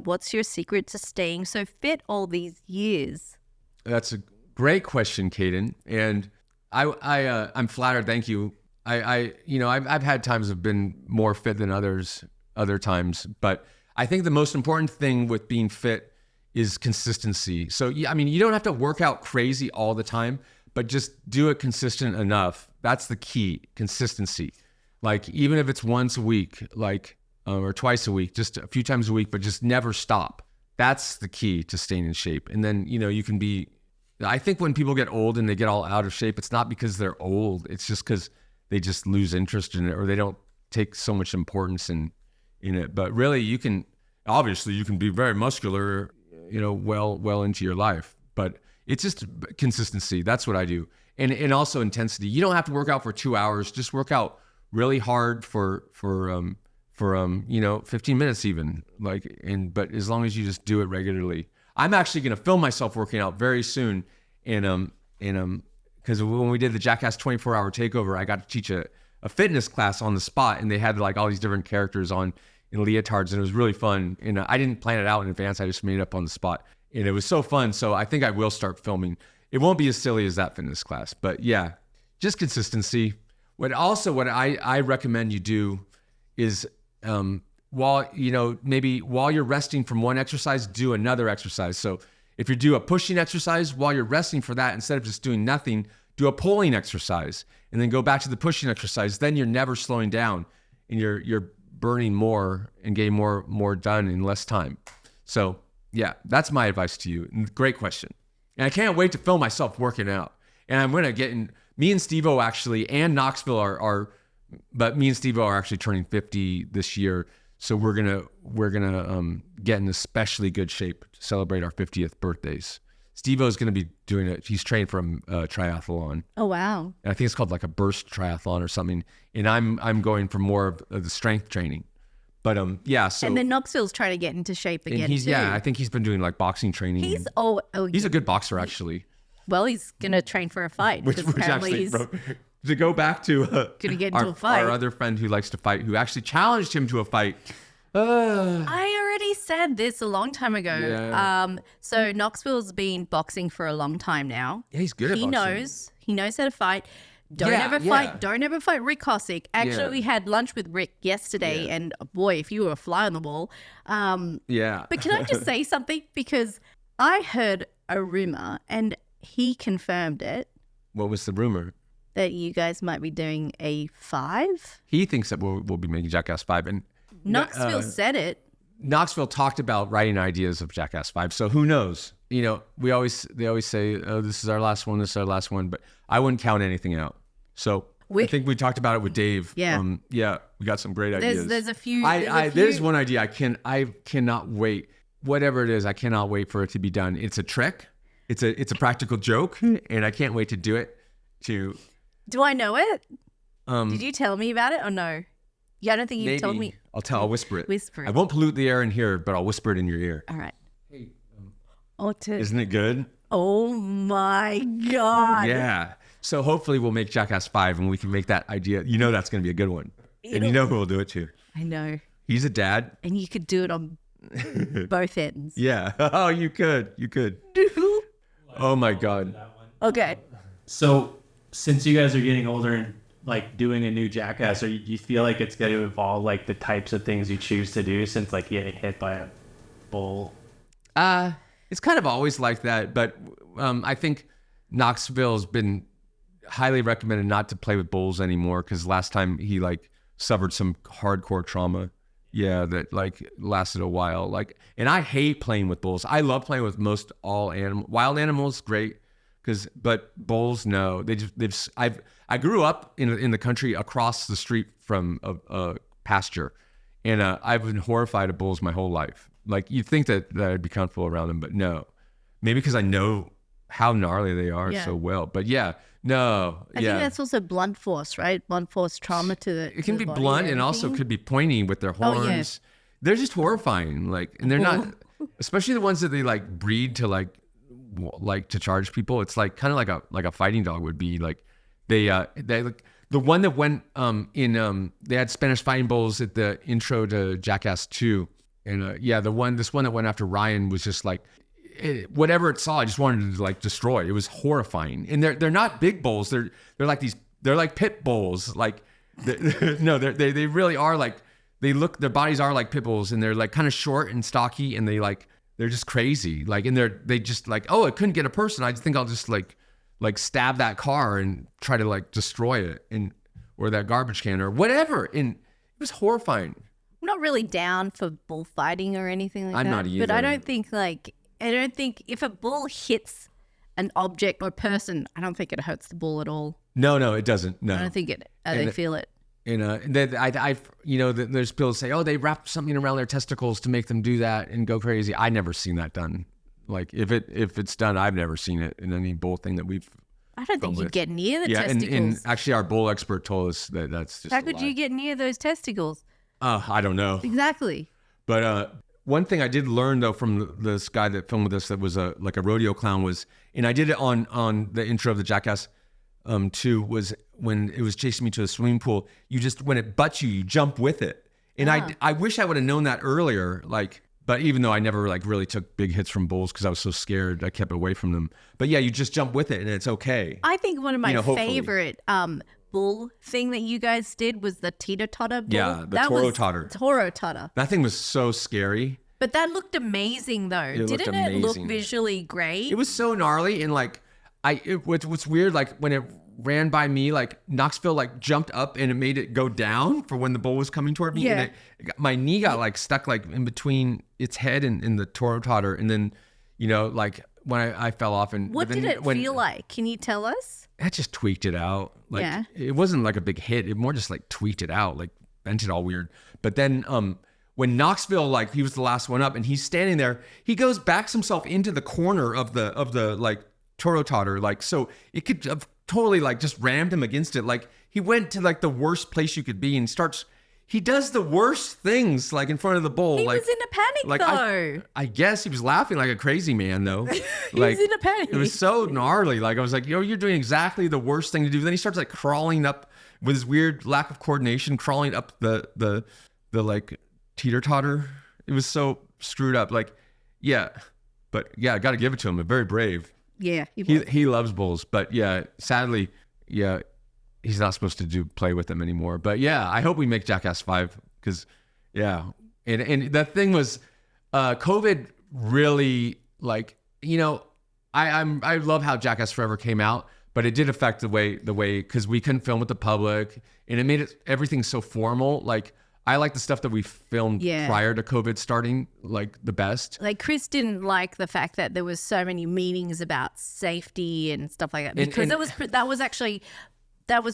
What's your secret to staying so fit all these years? That's a great question, Caden. And I'm flattered. Thank you. I've had times I've been more fit than other times, but I think the most important thing with being fit is consistency. So, I mean, you don't have to work out crazy all the time, but just do it consistent enough. That's the key, consistency. Like, even if it's once a week, like, or twice a week, just a few times a week, but just never stop. That's the key to staying in shape. And then, you can be, I think when people get old and they get all out of shape, it's not because they're old. It's just because they just lose interest in it, or they don't take so much importance in it. But really, you can be very muscular, well into your life. But it's just consistency. That's what I do. And also intensity. You don't have to work out for 2 hours. Just work out really hard for 15 minutes even. But as long as you just do it regularly. I'm actually going to film myself working out very soon. Because when we did the Jackass 24-hour takeover, I got to teach a fitness class on the spot, and they had like all these different characters on in leotards, and it was really fun. And I didn't plan it out in advance. I just made it up on the spot, and it was so fun. So I think I will start filming. It won't be as silly as that fitness class, but yeah, just consistency. What I recommend you do is while you're resting from one exercise, do another exercise. So if you do a pushing exercise while you're resting for that, instead of just doing nothing, do a pulling exercise and then go back to the pushing exercise. Then you're never slowing down, and you're burning more and getting more done in less time. So yeah, that's my advice to you. Great question. And I can't wait to film myself working out. And I'm going to get in, me and Steve-O actually, and Knoxville but me and Steve-O are actually turning 50 this year. So we're gonna get in especially good shape to celebrate our 50th birthdays. Steve-O is gonna be doing it. He's trained for a triathlon. Oh wow! And I think it's called like a burst triathlon or something. And I'm going for more of the strength training. But yeah. So and then Knoxville's trying to get into shape again. I think he's been doing like boxing training. He's a good boxer actually. Well, he's gonna train for a fight which because apparently actually, he's bro, to go back to gonna get into a fight. our other friend who likes to fight, who actually challenged him to a fight. I already said this a long time ago. Yeah. So Knoxville's been boxing for a long time now. Yeah, he's good at boxing. He knows how to fight. Don't Yeah, ever yeah. fight Rick Cosick. Actually, Yeah. we had lunch with Rick yesterday, and boy, if you were a fly on the wall. Yeah. But can I just say something? Because I heard a rumor, and he confirmed it, What was the rumor? that you guys might be doing a 5. He thinks that we'll be making Jackass 5. And Knoxville said it. Knoxville talked about writing ideas of Jackass 5. So who knows? You know, they always say, oh, this is our last one, this is our last one. But I wouldn't count anything out. So I think we talked about it with Dave. Yeah. We got some great ideas. There's a few. There's one idea I cannot wait. Whatever it is, I cannot wait for it to be done. It's a trick. It's a practical joke, and I can't wait to do it. Do I know it? Did you tell me about it or no? Yeah, I don't think you told me. I'll whisper it. Whisper it. I won't pollute the air in here, but I'll whisper it in your ear. All right. Hey, Isn't it good? Oh my God. Yeah. So hopefully we'll make Jackass 5 and we can make that idea. You know that's going to be a good one. And you know who will do it too. I know. He's a dad. And you could do it on both ends. Yeah. Oh, you could. Oh my God. Okay. So since you guys are getting older and like doing a new Jackass, do you feel like it's going to evolve like the types of things you choose to do since like getting hit by a bull? It's kind of always like that, but I think Knoxville's been highly recommended not to play with bulls anymore because last time he like suffered some hardcore trauma. Yeah, that like lasted a while. Like, and I hate playing with bulls. I love playing with most all wild animals, great, but bulls, no. I grew up in the country across the street from a pasture, and I've been horrified of bulls my whole life. Like you'd think that I'd be comfortable around them, but no. Maybe because I know how gnarly they are so well. But yeah, no. I think that's also blunt force, right? Blunt force trauma to the. It can to be the body blunt and also could be pointy with their horns. yeah. They're just horrifying. Like, and they're not, especially the ones that they like breed to like to charge people. It's like kind of like a fighting dog would be. Like they like the one that went they had Spanish fighting bulls at the intro to Jackass 2. And this one that went after Ryan was just like, whatever it saw, I just wanted to like destroy. It was horrifying. And they're not big bulls. They're like pit bulls. Like, they really are like, their bodies are like pit bulls, and they're like kind of short and stocky, and they're just crazy. Like, and they just like, oh, it couldn't get a person. I think I'll just like stab that car and try to like destroy it or that garbage can or whatever. And it was horrifying. I'm not really down for bullfighting or anything like that. I'm not either. But I don't think if a bull hits an object or person, I don't think it hurts the bull at all. No, it doesn't. No, I don't think they feel it. And there's people say, oh, they wrap something around their testicles to make them do that and go crazy. I never seen that done. Like if it's done, I've never seen it in any bull thing that we've. I don't think you'd get near the testicles. And actually, our bull expert told us that's just. How could you get near those testicles? I don't know. Exactly. But one thing I did learn though from this guy that filmed with us that was like a rodeo clown was, and I did it on the intro of the Jackass 2, was when it was chasing me to a swimming pool. You just, when it butts you jump with it. And I wish I would have known that earlier. Like, but even though I never like really took big hits from bulls because I was so scared, I kept away from them. But yeah, you just jump with it and it's okay. I think one of my favorite bull thing that you guys did was the teeter-totter bull. Yeah, the Toro-totter. Toro-totter. That thing was so scary. But that looked amazing though. Didn't it look visually great? It was so gnarly, and like what's weird, like when it ran by me, like Knoxville like jumped up and it made it go down for when the bull was coming toward me. Yeah. And my knee got like stuck like in between its head and the Toro-totter, and then like when I fell off. And what did it feel like? Can you tell us? That just tweaked it out. Like, yeah. It wasn't like a big hit. It more just like tweaked it out, like bent it all weird. But then when Knoxville, like he was the last one up and he's standing there, he backs himself into the corner of the like Toro-totter. Like, so it could have totally like just rammed him against it. Like he went to like the worst place you could be and he does the worst things like in front of the bull. He like, was in a panic like though. I guess he was laughing like a crazy man though. He Like was in a panic. it was so gnarly. Like I was like, yo, you're doing exactly the worst thing to do. Then he starts like crawling up with his weird lack of coordination, crawling up the like teeter totter. It was so screwed up. Like, yeah, but yeah, I got to give it to him. Very brave. Yeah, he was. He loves bulls, but yeah, sadly, yeah, he's not supposed to play with them anymore. But yeah, I hope we make Jackass 5 because yeah, and the thing was, COVID really like I love how Jackass Forever came out, but it did affect the way because we couldn't film with the public, and it made everything so formal. Like I like the stuff that we filmed prior to COVID starting, like the best. Like Chris didn't like the fact that there was so many meetings about safety and stuff like that because that was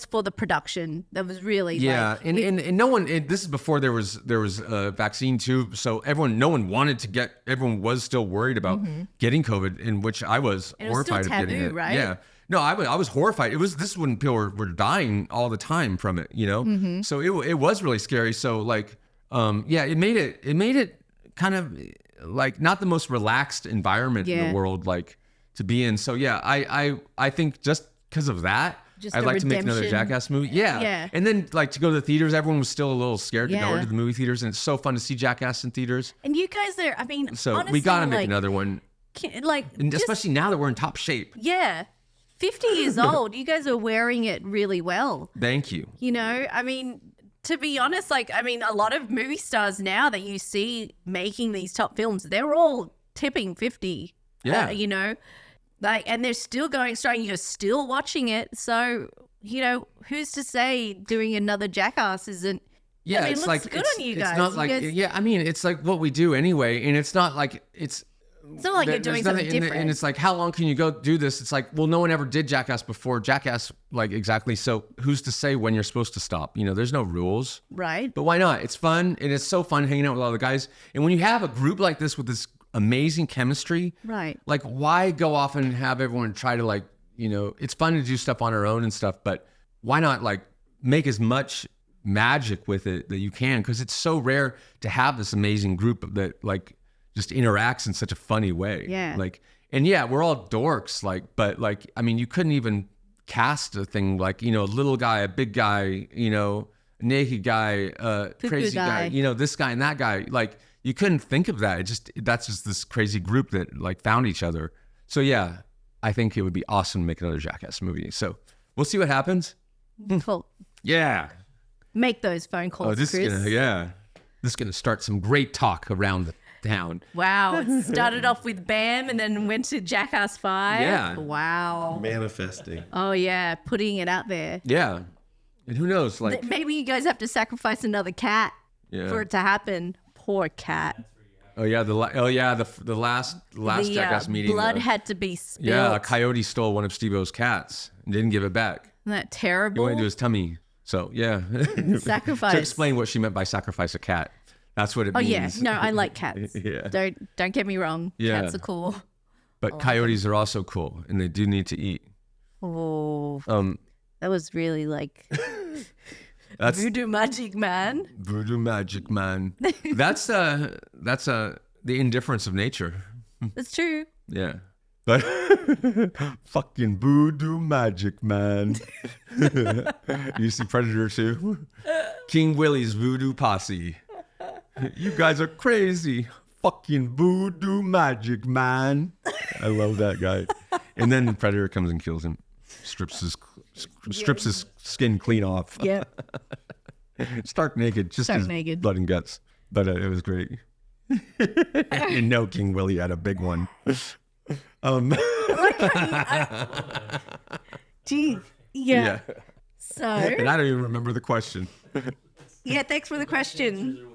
for the production. That was really and no one. This is before there was a vaccine too, so no one wanted to get. Everyone was still worried about getting COVID, in which I was horrified of getting it. Right? Yeah. No, I was horrified. This is when people were dying all the time from it, So it was really scary. So like, it made it kind of like not the most relaxed environment in the world, like to be in. So yeah, I think just because of that, I'd like to make another Jackass movie. Yeah. And then like to go to the theaters, everyone was still a little scared to go into the movie theaters, and it's so fun to see Jackass in theaters. And you guys there, I mean, so honestly, we gotta make another one. And especially now that we're in top shape. Yeah. 50 years old, you guys are wearing it really well. Thank you. I mean, to be honest, a lot of movie stars now that you see making these top films, they're all tipping 50. Yeah. And they're still going strong. You're still watching it. So, who's to say doing another Jackass isn't. Yeah, it looks good on you guys. It's not it's like what we do anyway. And it's not like it's not like you're doing something different. And it's like, how long can you go do this? It's like, well, no one ever did Jackass before. Jackass, like, exactly. So who's to say when you're supposed to stop? There's no rules. Right. But why not? It's fun. And it's so fun hanging out with all the guys. And when you have a group like this with this amazing chemistry, right? Like, why go off and have everyone try to like, it's fun to do stuff on our own and stuff, but why not like make as much magic with it that you can? Because it's so rare to have this amazing group that like just interacts in such a funny way. Yeah. Like, and yeah, we're all dorks, like, but like, I mean, you couldn't even cast a thing like, a little guy, a big guy, a naked guy, crazy guy, this guy and that guy. Like, you couldn't think of that. That's just this crazy group that like found each other. So yeah, I think it would be awesome to make another Jackass movie. So we'll see what happens. Cool. Yeah. Make those phone calls, Chris. This is gonna start some great talk around the town. Wow. It started off with BAM and then went to Jackass 5. Yeah. Wow. Manifesting. Oh, yeah. Putting it out there. Yeah. And who knows? Like, maybe you guys have to sacrifice another cat for it to happen. Poor cat. Oh yeah, the last Jackass meeting. Blood had to be spilled. Yeah, a coyote stole one of Steve-O's cats and didn't give it back. Isn't that terrible? He went into his tummy. So yeah. Sacrifice. To explain what she meant by sacrifice a cat. That's what it means. Oh yeah. No, I like cats. Yeah. Don't get me wrong. Yeah. Cats are cool. But coyotes are also cool, and they do need to eat. Oh. That was really like that's voodoo magic, man. Voodoo magic, man. That's the indifference of nature. That's true. Yeah. But fucking voodoo magic, man. You see Predator 2? King Willie's voodoo posse. You guys are crazy. Fucking voodoo magic, man. I love that guy. And then the Predator comes and kills him. Strips his skin clean off. Yeah. Stark naked. Just Stark his naked. blood and guts. But it was great. And no, King Willie had a big one. Gee, yeah. So, and I don't even remember the question. Yeah, thanks for the question.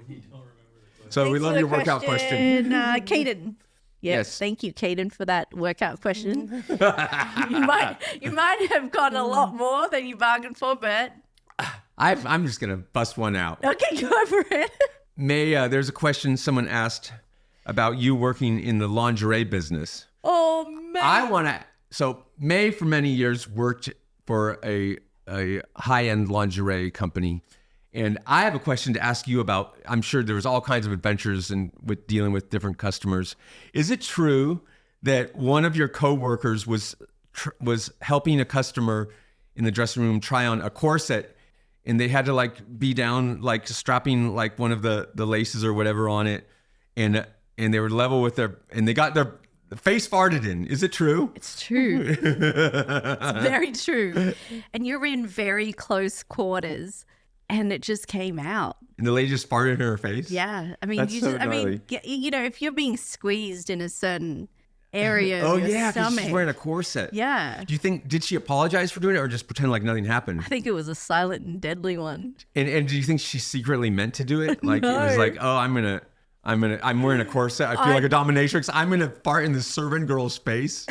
So we love your workout question. Caden. Yes. Thank you, Caden, for that workout question. you might have got a lot more than you bargained for, but I'm just gonna bust one out. Okay, go for it. May, there's a question someone asked about you working in the lingerie business. Oh man. So May for many years worked for a high-end lingerie company, And I have a question to ask you about. I'm sure there was all kinds of adventures and with dealing with different customers. Is it true that one of your coworkers was helping a customer in the dressing room try on a corset, and they had to like be down, like strapping like one of the laces or whatever on it, and they were level with and they got their face farted in. Is it true? It's true. It's very true. And you're in very close quarters, and it just came out. And the lady just farted in her face? Yeah. I mean, That's you so just, I mean, gnarly. you know, if you're being squeezed in a certain area Oh of your yeah, because stomach. she's wearing a corset. Yeah. Do you think, did she apologize for doing it or just pretend like nothing happened? I think it was a silent and deadly one. And do you think she secretly meant to do it? Like it was No. like, oh, I'm wearing a corset. I feel like a dominatrix. I'm gonna fart in the servant girl's face.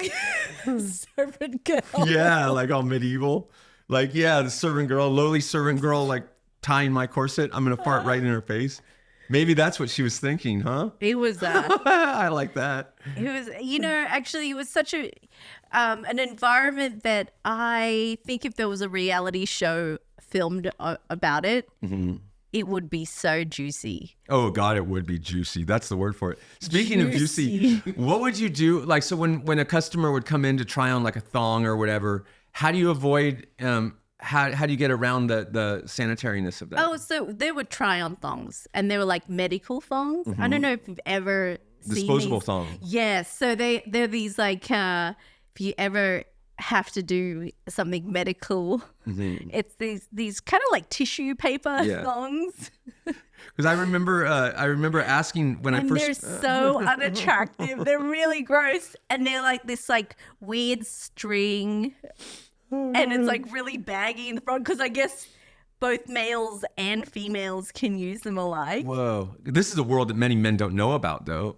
Servant girl. Yeah, like all medieval. Like, yeah, the servant girl, lowly servant girl, like tying my corset. I'm gonna fart right in her face. Maybe that's what she was thinking, huh? It was I like that. it was, you know, actually it was such a an environment that I think if there was a reality show filmed about it, it would be so juicy. Oh God, it would be juicy. That's the word for it. Speaking of juicy, Juicy. what would you do? Like, so when a customer would come in to try on like a thong or whatever, how do you avoid? How do you get around the sanitariness of that? Oh, so they were try-on thongs, and they were like medical thongs. I don't know if you've ever seen Disposable these. thong. Yes, so they're these like if you ever have to do something medical, it's these kind of like tissue paper Yeah. thongs, Because I remember asking when I and first. they're so unattractive. They're really gross, and they're like this like weird string, and it's like really baggy in the front because I guess both males and females can use them alike. Whoa, this is a world that many men don't know about, though.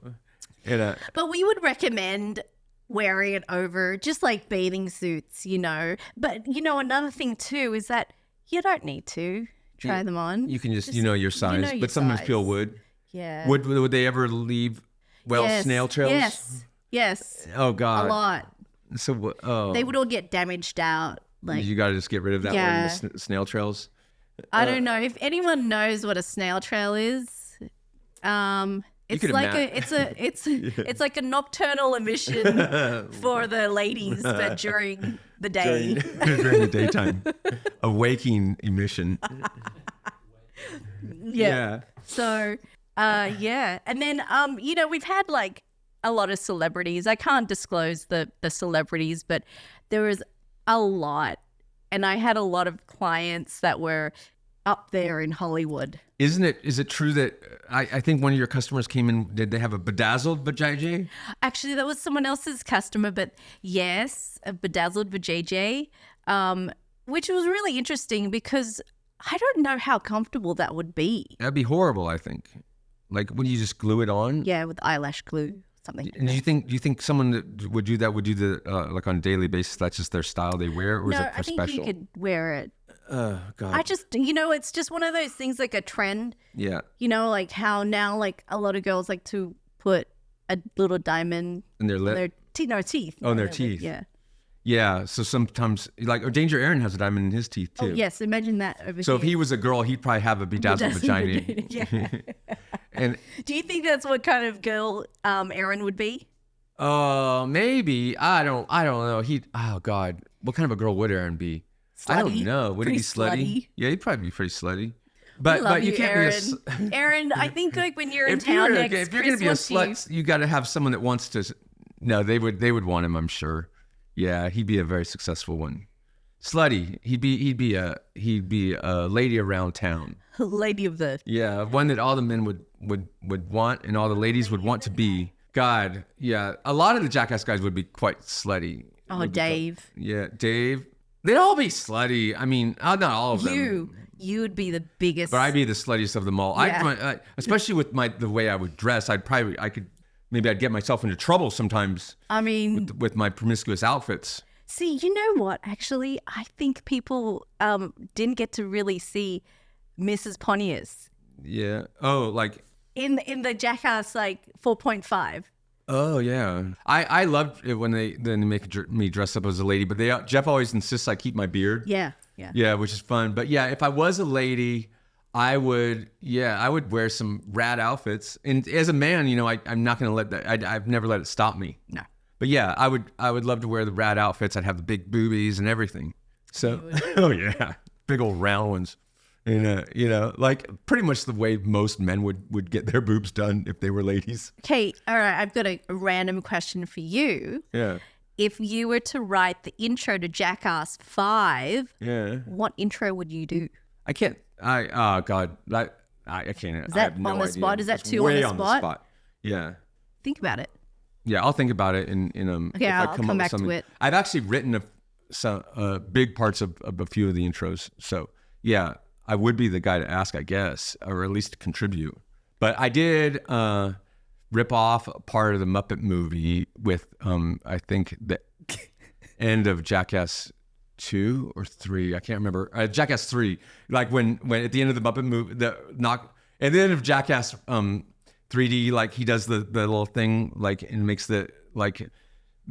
And But we would recommend wearing it over just like bathing suits, you know. But, you know, another thing too is that you don't need to try them on. you can just your size, know your but sometimes size. people would. Yeah. Would they ever leave? Well, Yes, snail trails. Yes. Oh A God. lot. So oh, They would all get damaged out. Like, you got to just get rid of that Yeah. one. The snail trails. I don't know if anyone knows what a snail trail is. It's could like imagine. it's like a nocturnal emission for the ladies, but during the day. During the daytime, a waking emission. Yeah. So, yeah. And then, you know, we've had like a lot of celebrities. I can't disclose the celebrities, but there was a lot. And I had a lot of clients that were up there in Hollywood. Is it true that I think one of your customers came in, did they have a bedazzled vajayjay? Actually, that was someone else's customer, but yes, a bedazzled vajayjay, which was really interesting because I don't know how comfortable that would be. That'd be horrible, I think. Like, would you just glue it on? Yeah, with eyelash glue, something. And do you think someone that would do that would do the like on a daily basis? That's just their style they wear, or is No, it for I think special? you could wear it. Oh God. I just, you know, it's just one of those things like a trend, Yeah. you know, like how now like a lot of girls like to put a little diamond And their in lip. their teeth. Oh, in their Lip, teeth. Yeah. Yeah. So sometimes, like, or Danger Aaron has a diamond in his teeth too. Oh, yes. Imagine that over So here. if he was a girl, he'd probably have a bedazzled vagina. Yeah. And Do you think that's what kind of girl Aaron would be? maybe I don't know. Oh God, what kind of a girl would Aaron be? I don't Slutty? know. Would he be Pretty slutty? slutty. Yeah, he'd probably be pretty slutty. I But love you you, can't Aaron. be a. Aaron, I think like when you're in If town you're, next, if you're Chris gonna be a wants slut, you got to have someone that wants to. No, they would want him. I'm sure. Yeah, he'd be a very successful one. Slutty. He'd be a lady around town. you, lady of the. Yeah, one that all the men would want and all the ladies would want to be. God, yeah, a lot of the Jackass guys would be quite slutty. Oh, Dave. Yeah, Dave. They'd all be slutty. I mean, not all of them. You would be the biggest. But I'd be the sluttiest of them all. Yeah. Especially with the way I would dress. I'd get myself into trouble sometimes I mean, with my promiscuous outfits. see, you know what? Actually, I think people didn't get to really see Mrs. Pontius Yeah. Oh, like. in the Jackass like 4.5. Oh yeah. I loved it when they make me dress up as a lady, but Jeff always insists I keep my beard. Yeah, yeah. Yeah, which is fun. But yeah, if I was a lady, I would wear some rad outfits. And as a man, you know, I'm not going to let that, I've never let it stop me. No. But yeah, I would love to wear the rad outfits. I'd have the big boobies and everything. So, oh yeah, big old round ones. And, you know, like pretty much the way most men would get their boobs done if they were ladies. Okay, all right, I've got a random question for you. Yeah. If you were to write the intro to Jackass 5, what intro would you do? I can't. Oh God, I can't. Is I that have no on the idea. spot? Is that It's too way on the spot? Yeah. Think about it. Yeah, I'll think about it. Okay, if I I'll come up with back to something. it. I've actually written some big parts of a few of the intros. So yeah, I would be the guy to ask, I guess, or at least contribute. But I did rip off a part of the Muppet movie with I think the end of Jackass 2 or 3, I can't remember. Jackass 3, like when at the end of the Muppet movie, at the end of Jackass 3D, like he does the little thing, like, and makes the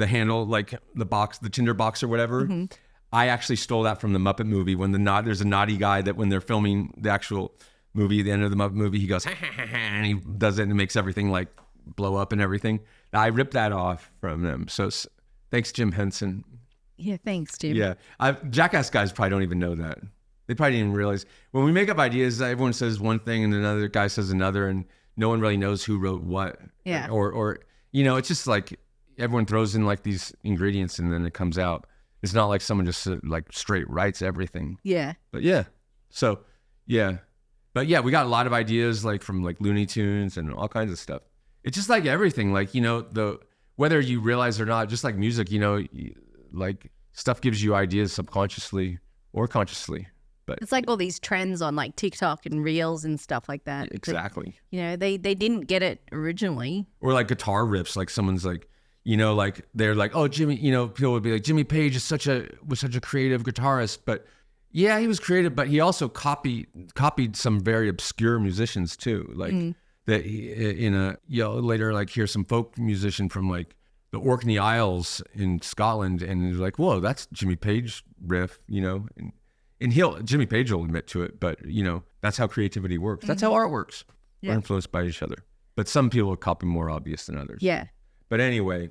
handle, like the box, the tinder box or whatever. Mm-hmm. I actually stole that from the Muppet movie when there's a naughty guy that when they're filming the actual movie, the end of the Muppet movie, he goes, ha, ha, ha, ha, and he does it and it makes everything like blow up and everything. I ripped that off from them. So thanks, Jim Henson. Yeah, thanks, Jim. Yeah. Jackass guys probably don't even know that. They probably didn't even realize. When we make up ideas, everyone says one thing and another guy says another, and no one really knows who wrote what. Yeah. Or you know, it's just like everyone throws in like these ingredients and then it comes out. It's not like someone just like straight writes everything. Yeah. But yeah. So, yeah. But yeah, we got a lot of ideas like from like Looney Tunes and all kinds of stuff. It's just like everything. Like, you know, whether you realize or not, just like music, you know, like stuff gives you ideas subconsciously or consciously. But it's like all these trends on like TikTok and Reels and stuff like that. Exactly. You know, they didn't get it originally. Or like guitar riffs, like someone's like, you know, like they're like, oh, Jimmy, you know, people would be like, Jimmy Page was such a creative guitarist, but yeah, he was creative, but he also copied some very obscure musicians too, like that. Later, like here's some folk musician from like the Orkney Isles in Scotland, and he's like, whoa, that's Jimmy Page riff, you know, and Jimmy Page will admit to it, but you know, that's how creativity works. That's how art works. Yeah. We're influenced by each other, but some people copy more obvious than others. Yeah. But anyway.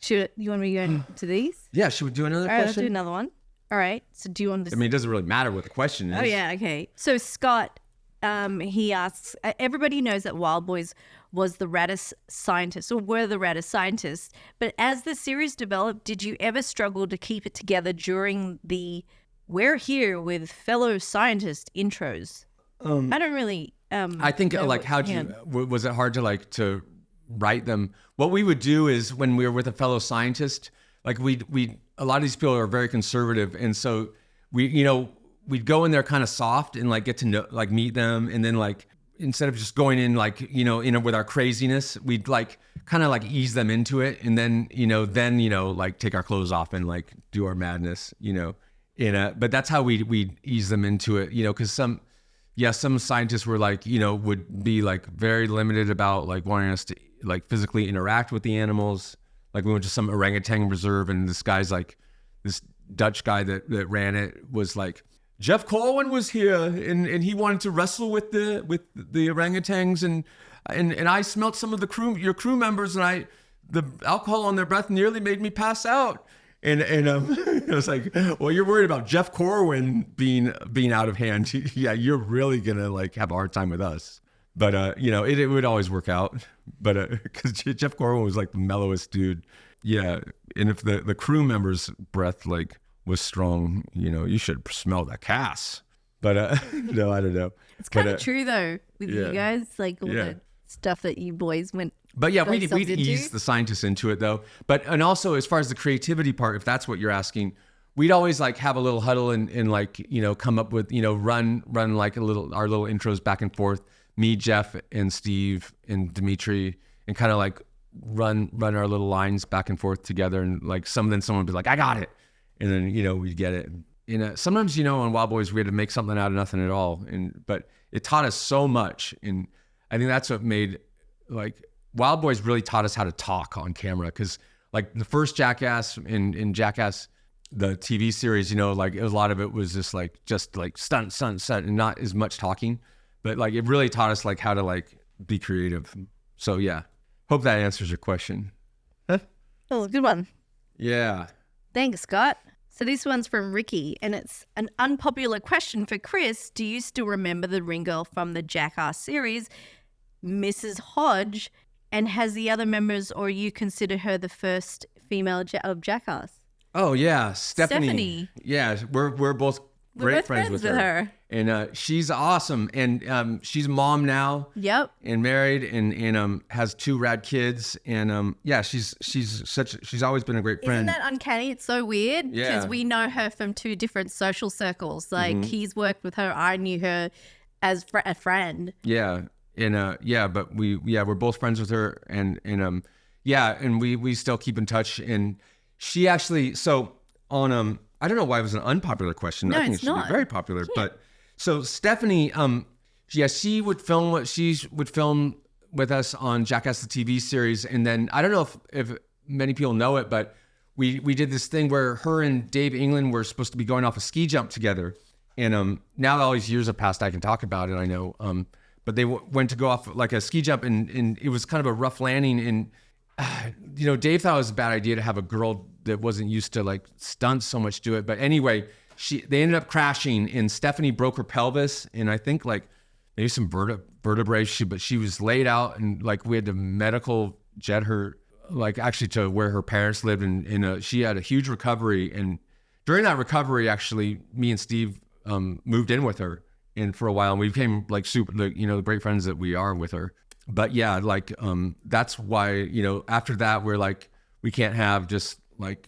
You want me to go to these? Yeah, should we do another All right, question? let's do another one. All right. So do you want this? I mean, it doesn't really matter what the question is. Oh, yeah. Okay. So Scott, he asks, everybody knows that Wild Boyz was the raddest scientist, or were the raddest scientists. But as the series developed, did you ever struggle to keep it together during the "We're here with fellow scientists" intros? I don't really. I think like was it hard to like to write them? What we would do is when we were with a fellow scientist, like we a lot of these people are very conservative, and so we'd go in there kind of soft and like get to know, like meet them, and then like instead of just going in like with our craziness, we'd like kind of like ease them into it, and then like take our clothes off and like do our madness, but that's how we ease them into it, because some scientists were like, would be like very limited about like wanting us to like physically interact with the animals. Like we went to some orangutan reserve, and this guy's like, this Dutch guy that ran it was like, Jeff Corwin was here, and he wanted to wrestle with the orangutans, and I smelt some of your crew members, and the alcohol on their breath nearly made me pass out. And I was like, well, you're worried about Jeff Corwin being out of hand. Yeah, you're really gonna like have a hard time with us. But it would always work out. But because Jeff Corwin was like the mellowest dude. Yeah, and if the crew members' breath like was strong, you should smell that Cass. But no, I don't know. It's kind of true though with you guys, like all the stuff that you boys went. But yeah, we'd ease the scientists into it though. And also as far as the creativity part, if that's what you're asking, we'd always like have a little huddle and like, come up with, run like our little intros back and forth. Me, Jeff, and Steve, and Dimitri, and kind of like run our little lines back and forth together. And like someone would be like, I got it. And then, we'd get it. Sometimes, on Wild Boyz, we had to make something out of nothing at all. But it taught us so much. And I think that's what made like Wild Boyz really taught us how to talk on camera. Cause like the first Jackass in Jackass, the TV series, like a lot of it was just like stunt, and not as much talking. but like it really taught us like how to like be creative. So yeah, hope that answers your question. Oh, good one. Yeah. Thanks, Scott. So this one's from Ricky, and it's an unpopular question for Chris. Do you still remember the ring girl from the Jackass series, Mrs. Hodge? And has the other members or you consider her the first female of Jackass? Oh yeah, Stephanie. Stephanie. Yeah, we're both great both friends with her. And she's awesome. And she's a mom now. Yep. And married and has 2 rad kids. And yeah, she's always been a great friend. Isn't that uncanny? It's so weird because Yeah. we know her from 2 different social circles. Like he's worked with her. I knew her as a friend. Yeah. And yeah, but we're both friends with her and yeah, and we still keep in touch. And she actually, so on I don't know why it was an unpopular question. No, I think it's it should not. be very popular. But so Stephanie, yeah, she would film with us on Jackass the TV series, and then I don't know if many people know it, but we did this thing where her and Dave England were supposed to be going off a ski jump together, and now that all these years have passed, I can talk about it. I know, but they went to go off like a ski jump, and it was kind of a rough landing, and you know, Dave thought it was a bad idea to have a girl that wasn't used to like stunts so much do it. But anyway, they ended up crashing, and Stephanie broke her pelvis, and I think like maybe some vertebrae. But she was laid out, and like we had to medical jet her like actually to where her parents lived, and she had a huge recovery. And during that recovery, actually, me and Steve moved in with her, and for a while, and we became like super, like, you know, the great friends that we are with her. But yeah, like that's why, you know, after that we're like, we can't have just like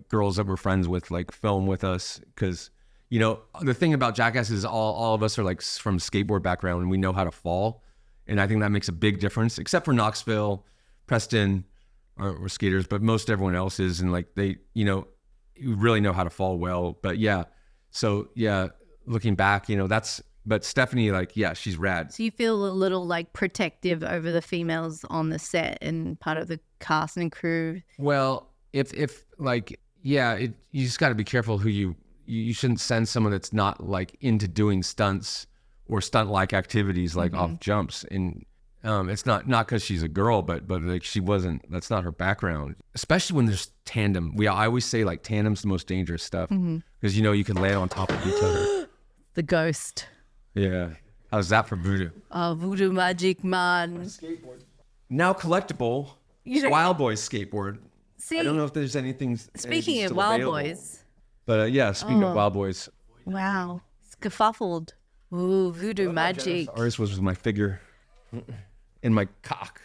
girls that we're friends with like film with us, because you know the thing about Jackass is all of us are like from skateboard background and we know how to fall, and I think that makes a big difference. Except for Knoxville, Preston, or skaters, but most everyone else is, and like they, you know, really know how to fall well. But yeah, so yeah, looking back, you know, but Stephanie, like, yeah, she's rad. So you feel a little like protective over the females on the set and part of the cast and crew. Well, if like, yeah, you just got to be careful who you shouldn't send someone that's not like into doing stunts or stunt-like activities like off jumps. And it's not because she's a girl, but like she wasn't. That's not her background. Especially when there's tandem. I always say like tandem's the most dangerous stuff because you know you can land on top of each other. The ghost. Yeah. How's that for voodoo? Oh, voodoo magic man. Skateboard. Now collectible. You know- Wild Boys skateboard. See, I don't know if there's anything. speaking anything of still Wild available. Boys. But yeah, speaking of Wild Boys. Wow. Skefuffled. Ooh, voodoo magic. Artist was my figure and my cock.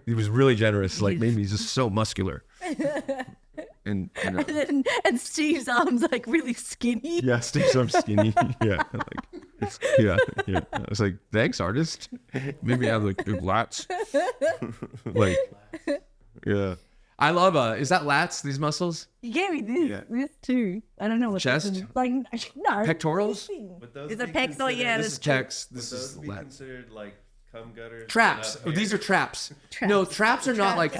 He was really generous. Like maybe he's just so muscular. And And Steve's arms like really skinny. yeah, Steve's arm skinny. Yeah, yeah. I was like, thanks, artist. Maybe I have like big lats. Like, yeah. I love is that lats? These muscles? You gave me this too. I don't know what Chest? this is. Like no Pectorals? Would those Is a be pecs? Oh yeah, This this is pecs. This Would is those be lats. considered like cum gutters? Traps. Not hair? These are traps. No, traps are not like.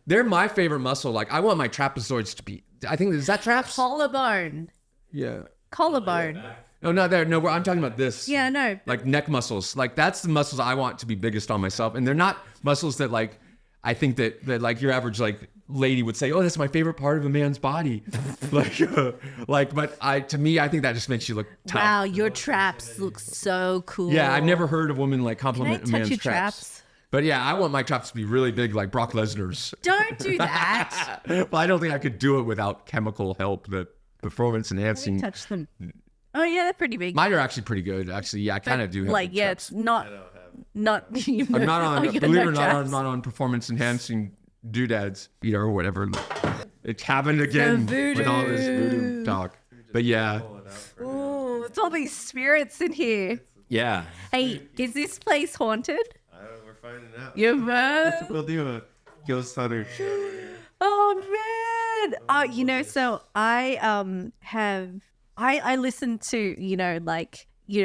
They're my favorite muscle. Like I want my trapezoids to be. I think is that traps? collarbone. Yeah. Collarbone. No, not there. No, I'm talking about this. Yeah, no. Like neck muscles. Like that's the muscles I want to be biggest on myself, and they're not muscles that like. I think that like your average like lady would say, oh, that's my favorite part of a man's body. But to me, I think that just makes you look tough. Wow, your traps look so cool. Yeah, I've never heard a woman like Can I compliment a touch man's your traps. traps? But yeah, I want my traps to be really big, like Brock Lesnar's. Don't do that. But I don't think I could do it without chemical help. The performance enhancing. Touch them. Oh yeah, they're pretty big. Mine are actually pretty good. Actually, yeah, I kind of do have like big yeah, traps. it's not. I'm not on. Oh, you Believe it know or not, I'm traps. not on performance enhancing doodads, you know, or whatever. It happened again with all this voodoo talk. But yeah, Ooh, it's all these spirits in here. yeah. Hey, is this place haunted? I don't know, we're finding out. You man. We'll do a ghost hunter show. Oh man. You know, so I I listen to,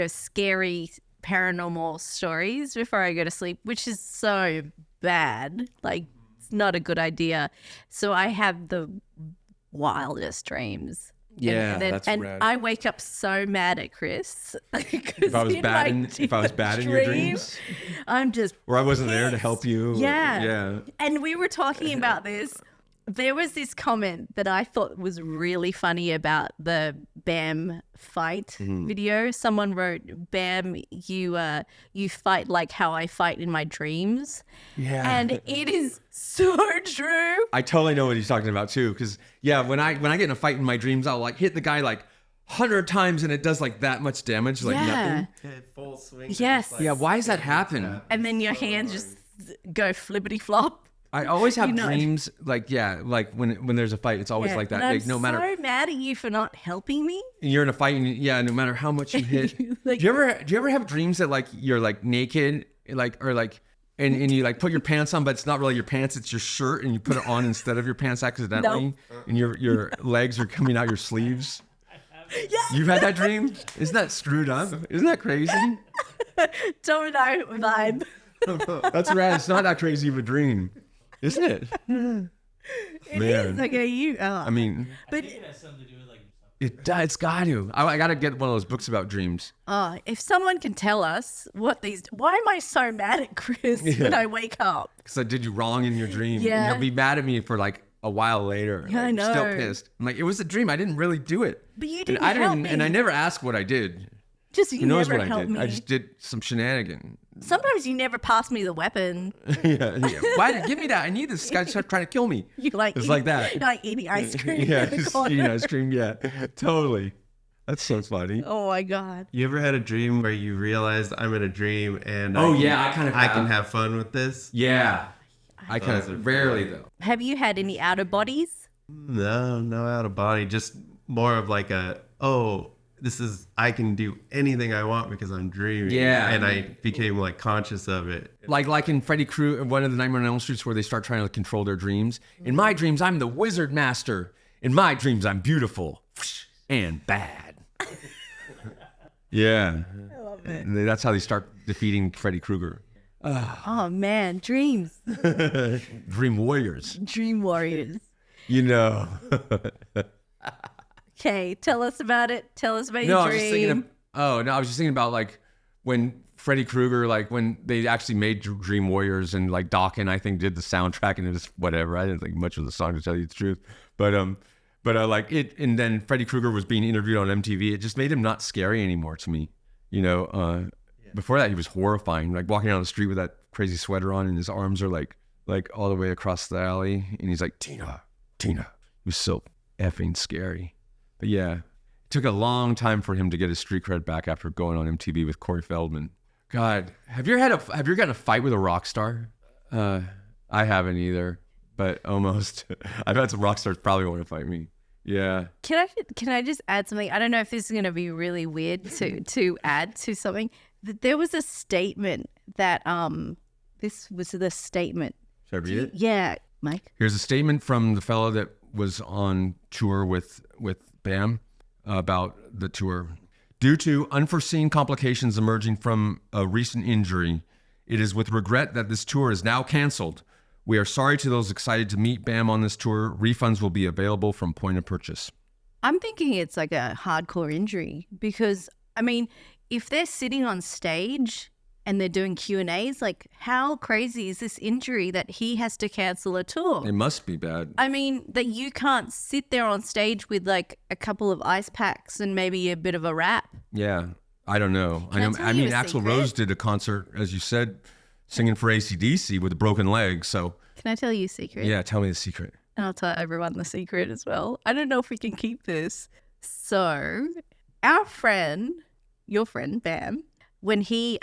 scary paranormal stories before I go to sleep, which is so bad. Like it's not a good idea. So I have the wildest dreams. Yeah, then, that's and rad. I wake up so mad at Chris. If I was bad in your dreams, I'm just or I wasn't there to pissed. help you. Yeah. And we were talking about this. There was this comment that I thought was really funny about the Bam fight video. Someone wrote, "Bam, you fight like how I fight in my dreams." Yeah. And it is so true. I totally know what he's talking about too. Because when I get in a fight in my dreams, I'll like hit the guy like 100 times and it does like that much damage, like nothing. Full swing. Yes. Yeah, why does that happen? And then your hands just go flippity flop. I always have You know- dreams like when there's a fight, it's always like that. And I'm Like no matter so mad at you for not helping me. you're in a fight, and no matter how much you hit. Like- do you ever have dreams that like you're like naked, and you like put your pants on, but it's not really your pants, it's your shirt, and you put it on instead of your pants accidentally, and your legs are coming out your sleeves. Yeah. You've had that dream? Isn't that screwed up? Isn't that crazy? Domino vibe. That's rad. It's not that crazy of a dream, isn't it? It Man. is. Okay, you are. I mean, but It has something to do with like it's got to. I got to get one of those books about dreams. if someone can tell us why am I so mad at Chris when I wake up? Because I did you wrong in your dream. Yeah. And he'll be mad at me for like a while later. Yeah, I Like, Still know. pissed. I'm like, it was a dream. I didn't really do it. But you And didn't I help me. And I never asked what I did. Just Who knows never what I help did? me. I just did some shenanigan. Sometimes you never pass me the weapon. yeah. Why did give me that? I need this guy trying to kill me. You like It's like that. You like eating ice cream. Yeah, in the just corner. eating ice cream. Yeah, totally. That's so funny. Oh my god. You ever had a dream where you realized I'm in a dream and Oh, yeah, I kind of I can have. have fun with this? Yeah. I kind Those are of rarely fun. though. Have you had any outer bodies? No out of body. Just more of like I can do anything I want because I'm dreaming. Yeah. And I became like conscious of it. Like in Freddy Krueger, one of the Nightmare on Elm Streets, where they start trying to control their dreams. In my dreams, I'm the wizard master. In my dreams, I'm beautiful and bad. Yeah. I love it. And that's how they start defeating Freddy Krueger. Oh man, dreams. Dream warriors. Dream warriors. You know. Okay, tell us about it. Tell us about No, your I was just thinking. dream. I was just thinking about like when Freddy Krueger, like when they actually made Dream Warriors, and like Dawkins, I think, did the soundtrack, and it was whatever. I didn't think much of the song, to tell you the truth. But like it, and then Freddy Krueger was being interviewed on MTV. It just made him not scary anymore to me. Before that, he was horrifying. Like walking down the street with that crazy sweater on, and his arms are like all the way across the alley, and he's like, Tina. He was so effing scary. But yeah, it took a long time for him to get his street cred back after going on MTV with Corey Feldman. God, have you gotten a fight with a rock star? I haven't either, but almost. I've had some rock stars probably want to fight me. Yeah. Can I just add something? I don't know if this is going to be really weird to add to something. There was a statement that this was the statement. Should I read it? Yeah, Mike. Here's a statement from the fellow that was on tour with Bam about the tour. Due to unforeseen complications emerging from a recent injury, it is with regret that this tour is now canceled. We are sorry to those excited to meet Bam on this tour. Refunds will be available from point of purchase. I'm thinking it's like a hardcore injury because, I mean, if they're sitting on stage and they're doing Q&As, like how crazy is this injury that he has to cancel a tour? It must be bad. I mean, that you can't sit there on stage with like a couple of ice packs and maybe a bit of a rap. Yeah, I don't know. Can I tell I you mean, a Axl secret? Rose did a concert, as you said, singing for AC/DC with a broken leg. So Can I tell you a secret? yeah, tell me the secret. And I'll tell everyone the secret as well. I don't know if we can keep this. So, our friend, your friend, Bam, when he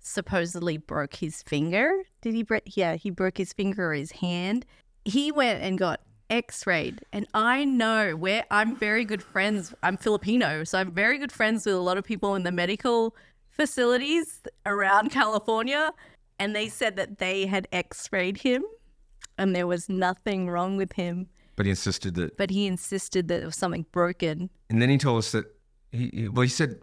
supposedly broke his finger, did he break? Yeah, he broke his finger or his hand. He went and got x-rayed. And I know where I'm very good friends. I'm Filipino, so I'm very good friends with a lot of people in the medical facilities around California. And they said that they had x-rayed him and there was nothing wrong with him. But he insisted that. But he insisted that there was something broken. And then he told us that he said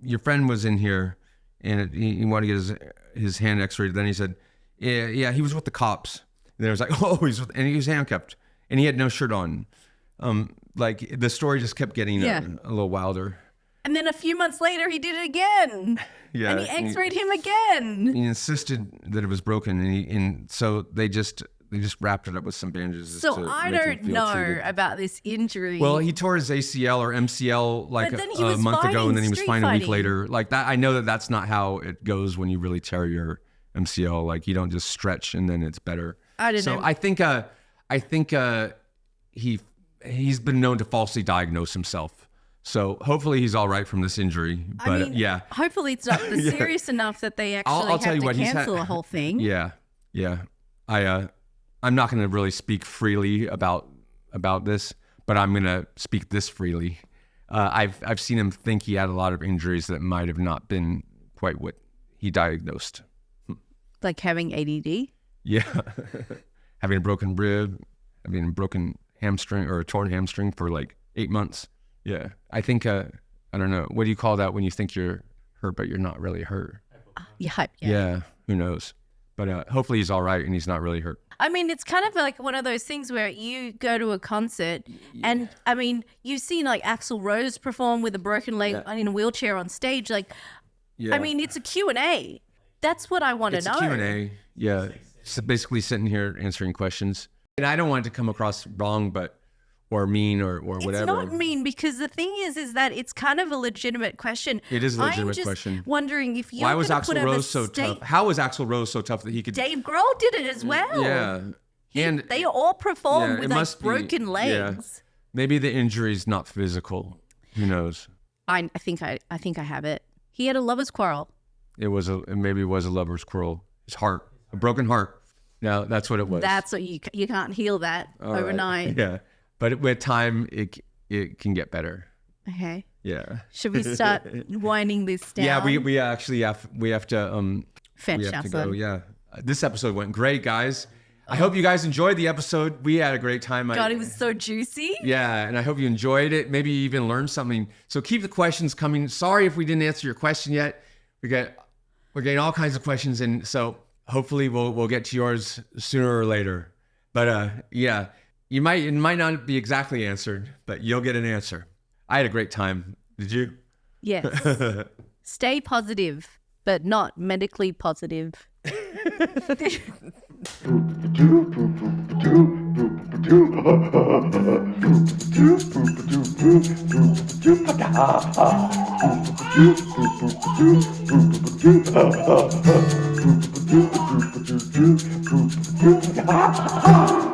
your friend was in here and he wanted to get his hand x-rayed. Then he said, yeah, he was with the cops. And then it was like, oh, he was handcuffed and he had no shirt on. like the story just kept getting a little wilder. And then a few months later, he did it again. Yeah, And he x-rayed him again. He insisted that it was broken, and so they just wrapped it up with some bandages. So to I make him don't feel know treated. about this injury. Well, he tore his ACL or MCL like But then he a was month ago, fighting, and then he was street fine a week fighting. later. Like that, I know that that's not how it goes when you really tear your MCL. Like you don't just stretch and then it's better. I don't know. I think he's been known to falsely diagnose himself. So hopefully he's all right from this injury. But I mean, yeah, hopefully it's not serious enough that they actually I'll tell have you to what, he's cancel the whole thing. yeah. I'm not going to really speak freely about this, but I'm going to speak this freely. I've seen him think he had a lot of injuries that might have not been quite what he diagnosed. Like having ADD. Yeah, having a broken rib, having a broken hamstring or a torn hamstring for like 8 months. Yeah, I think I don't know. What do you call that when you think you're hurt but you're not really hurt? Yeah. Who knows? But hopefully he's all right and he's not really hurt. I mean, it's kind of like one of those things where you go to a concert and, I mean, you've seen like Axl Rose perform with a broken leg in a wheelchair on stage. Like, I mean, it's a Q&A. That's what I want to It's know. a Q&A. Yeah. So basically sitting here answering questions. And I don't want it to come across wrong, or mean or whatever. It's not mean because the thing is that it's kind of a legitimate question. It is a legitimate I'm just question. Wondering if you're Why was gonna put Axl a Rose so mistake- tough? How was Axl Rose so tough that he could... Dave Grohl did it as well. Yeah. And They all perform yeah, with it like must be- broken legs. maybe the injury's not physical. Who knows? I think I have it. He had a lover's quarrel. Maybe it was a lover's quarrel. His heart, a broken heart. No, that's what it was. That's what you can't heal that All right. overnight. Yeah, but with time, it can get better. Okay. Yeah. Should we start winding this down? Yeah, we actually have to we have to go. Yeah, this episode went great, guys. I hope you guys enjoyed the episode. We had a great time. God, it was so juicy. Yeah, and I hope you enjoyed it. Maybe you even learned something. So keep the questions coming. Sorry if we didn't answer your question yet. We're getting all kinds of questions, and so hopefully we'll get to yours sooner or later. But yeah, it might not be exactly answered, but you'll get an answer. I had a great time. Did you? Yes. Stay positive, but not medically positive. Ah!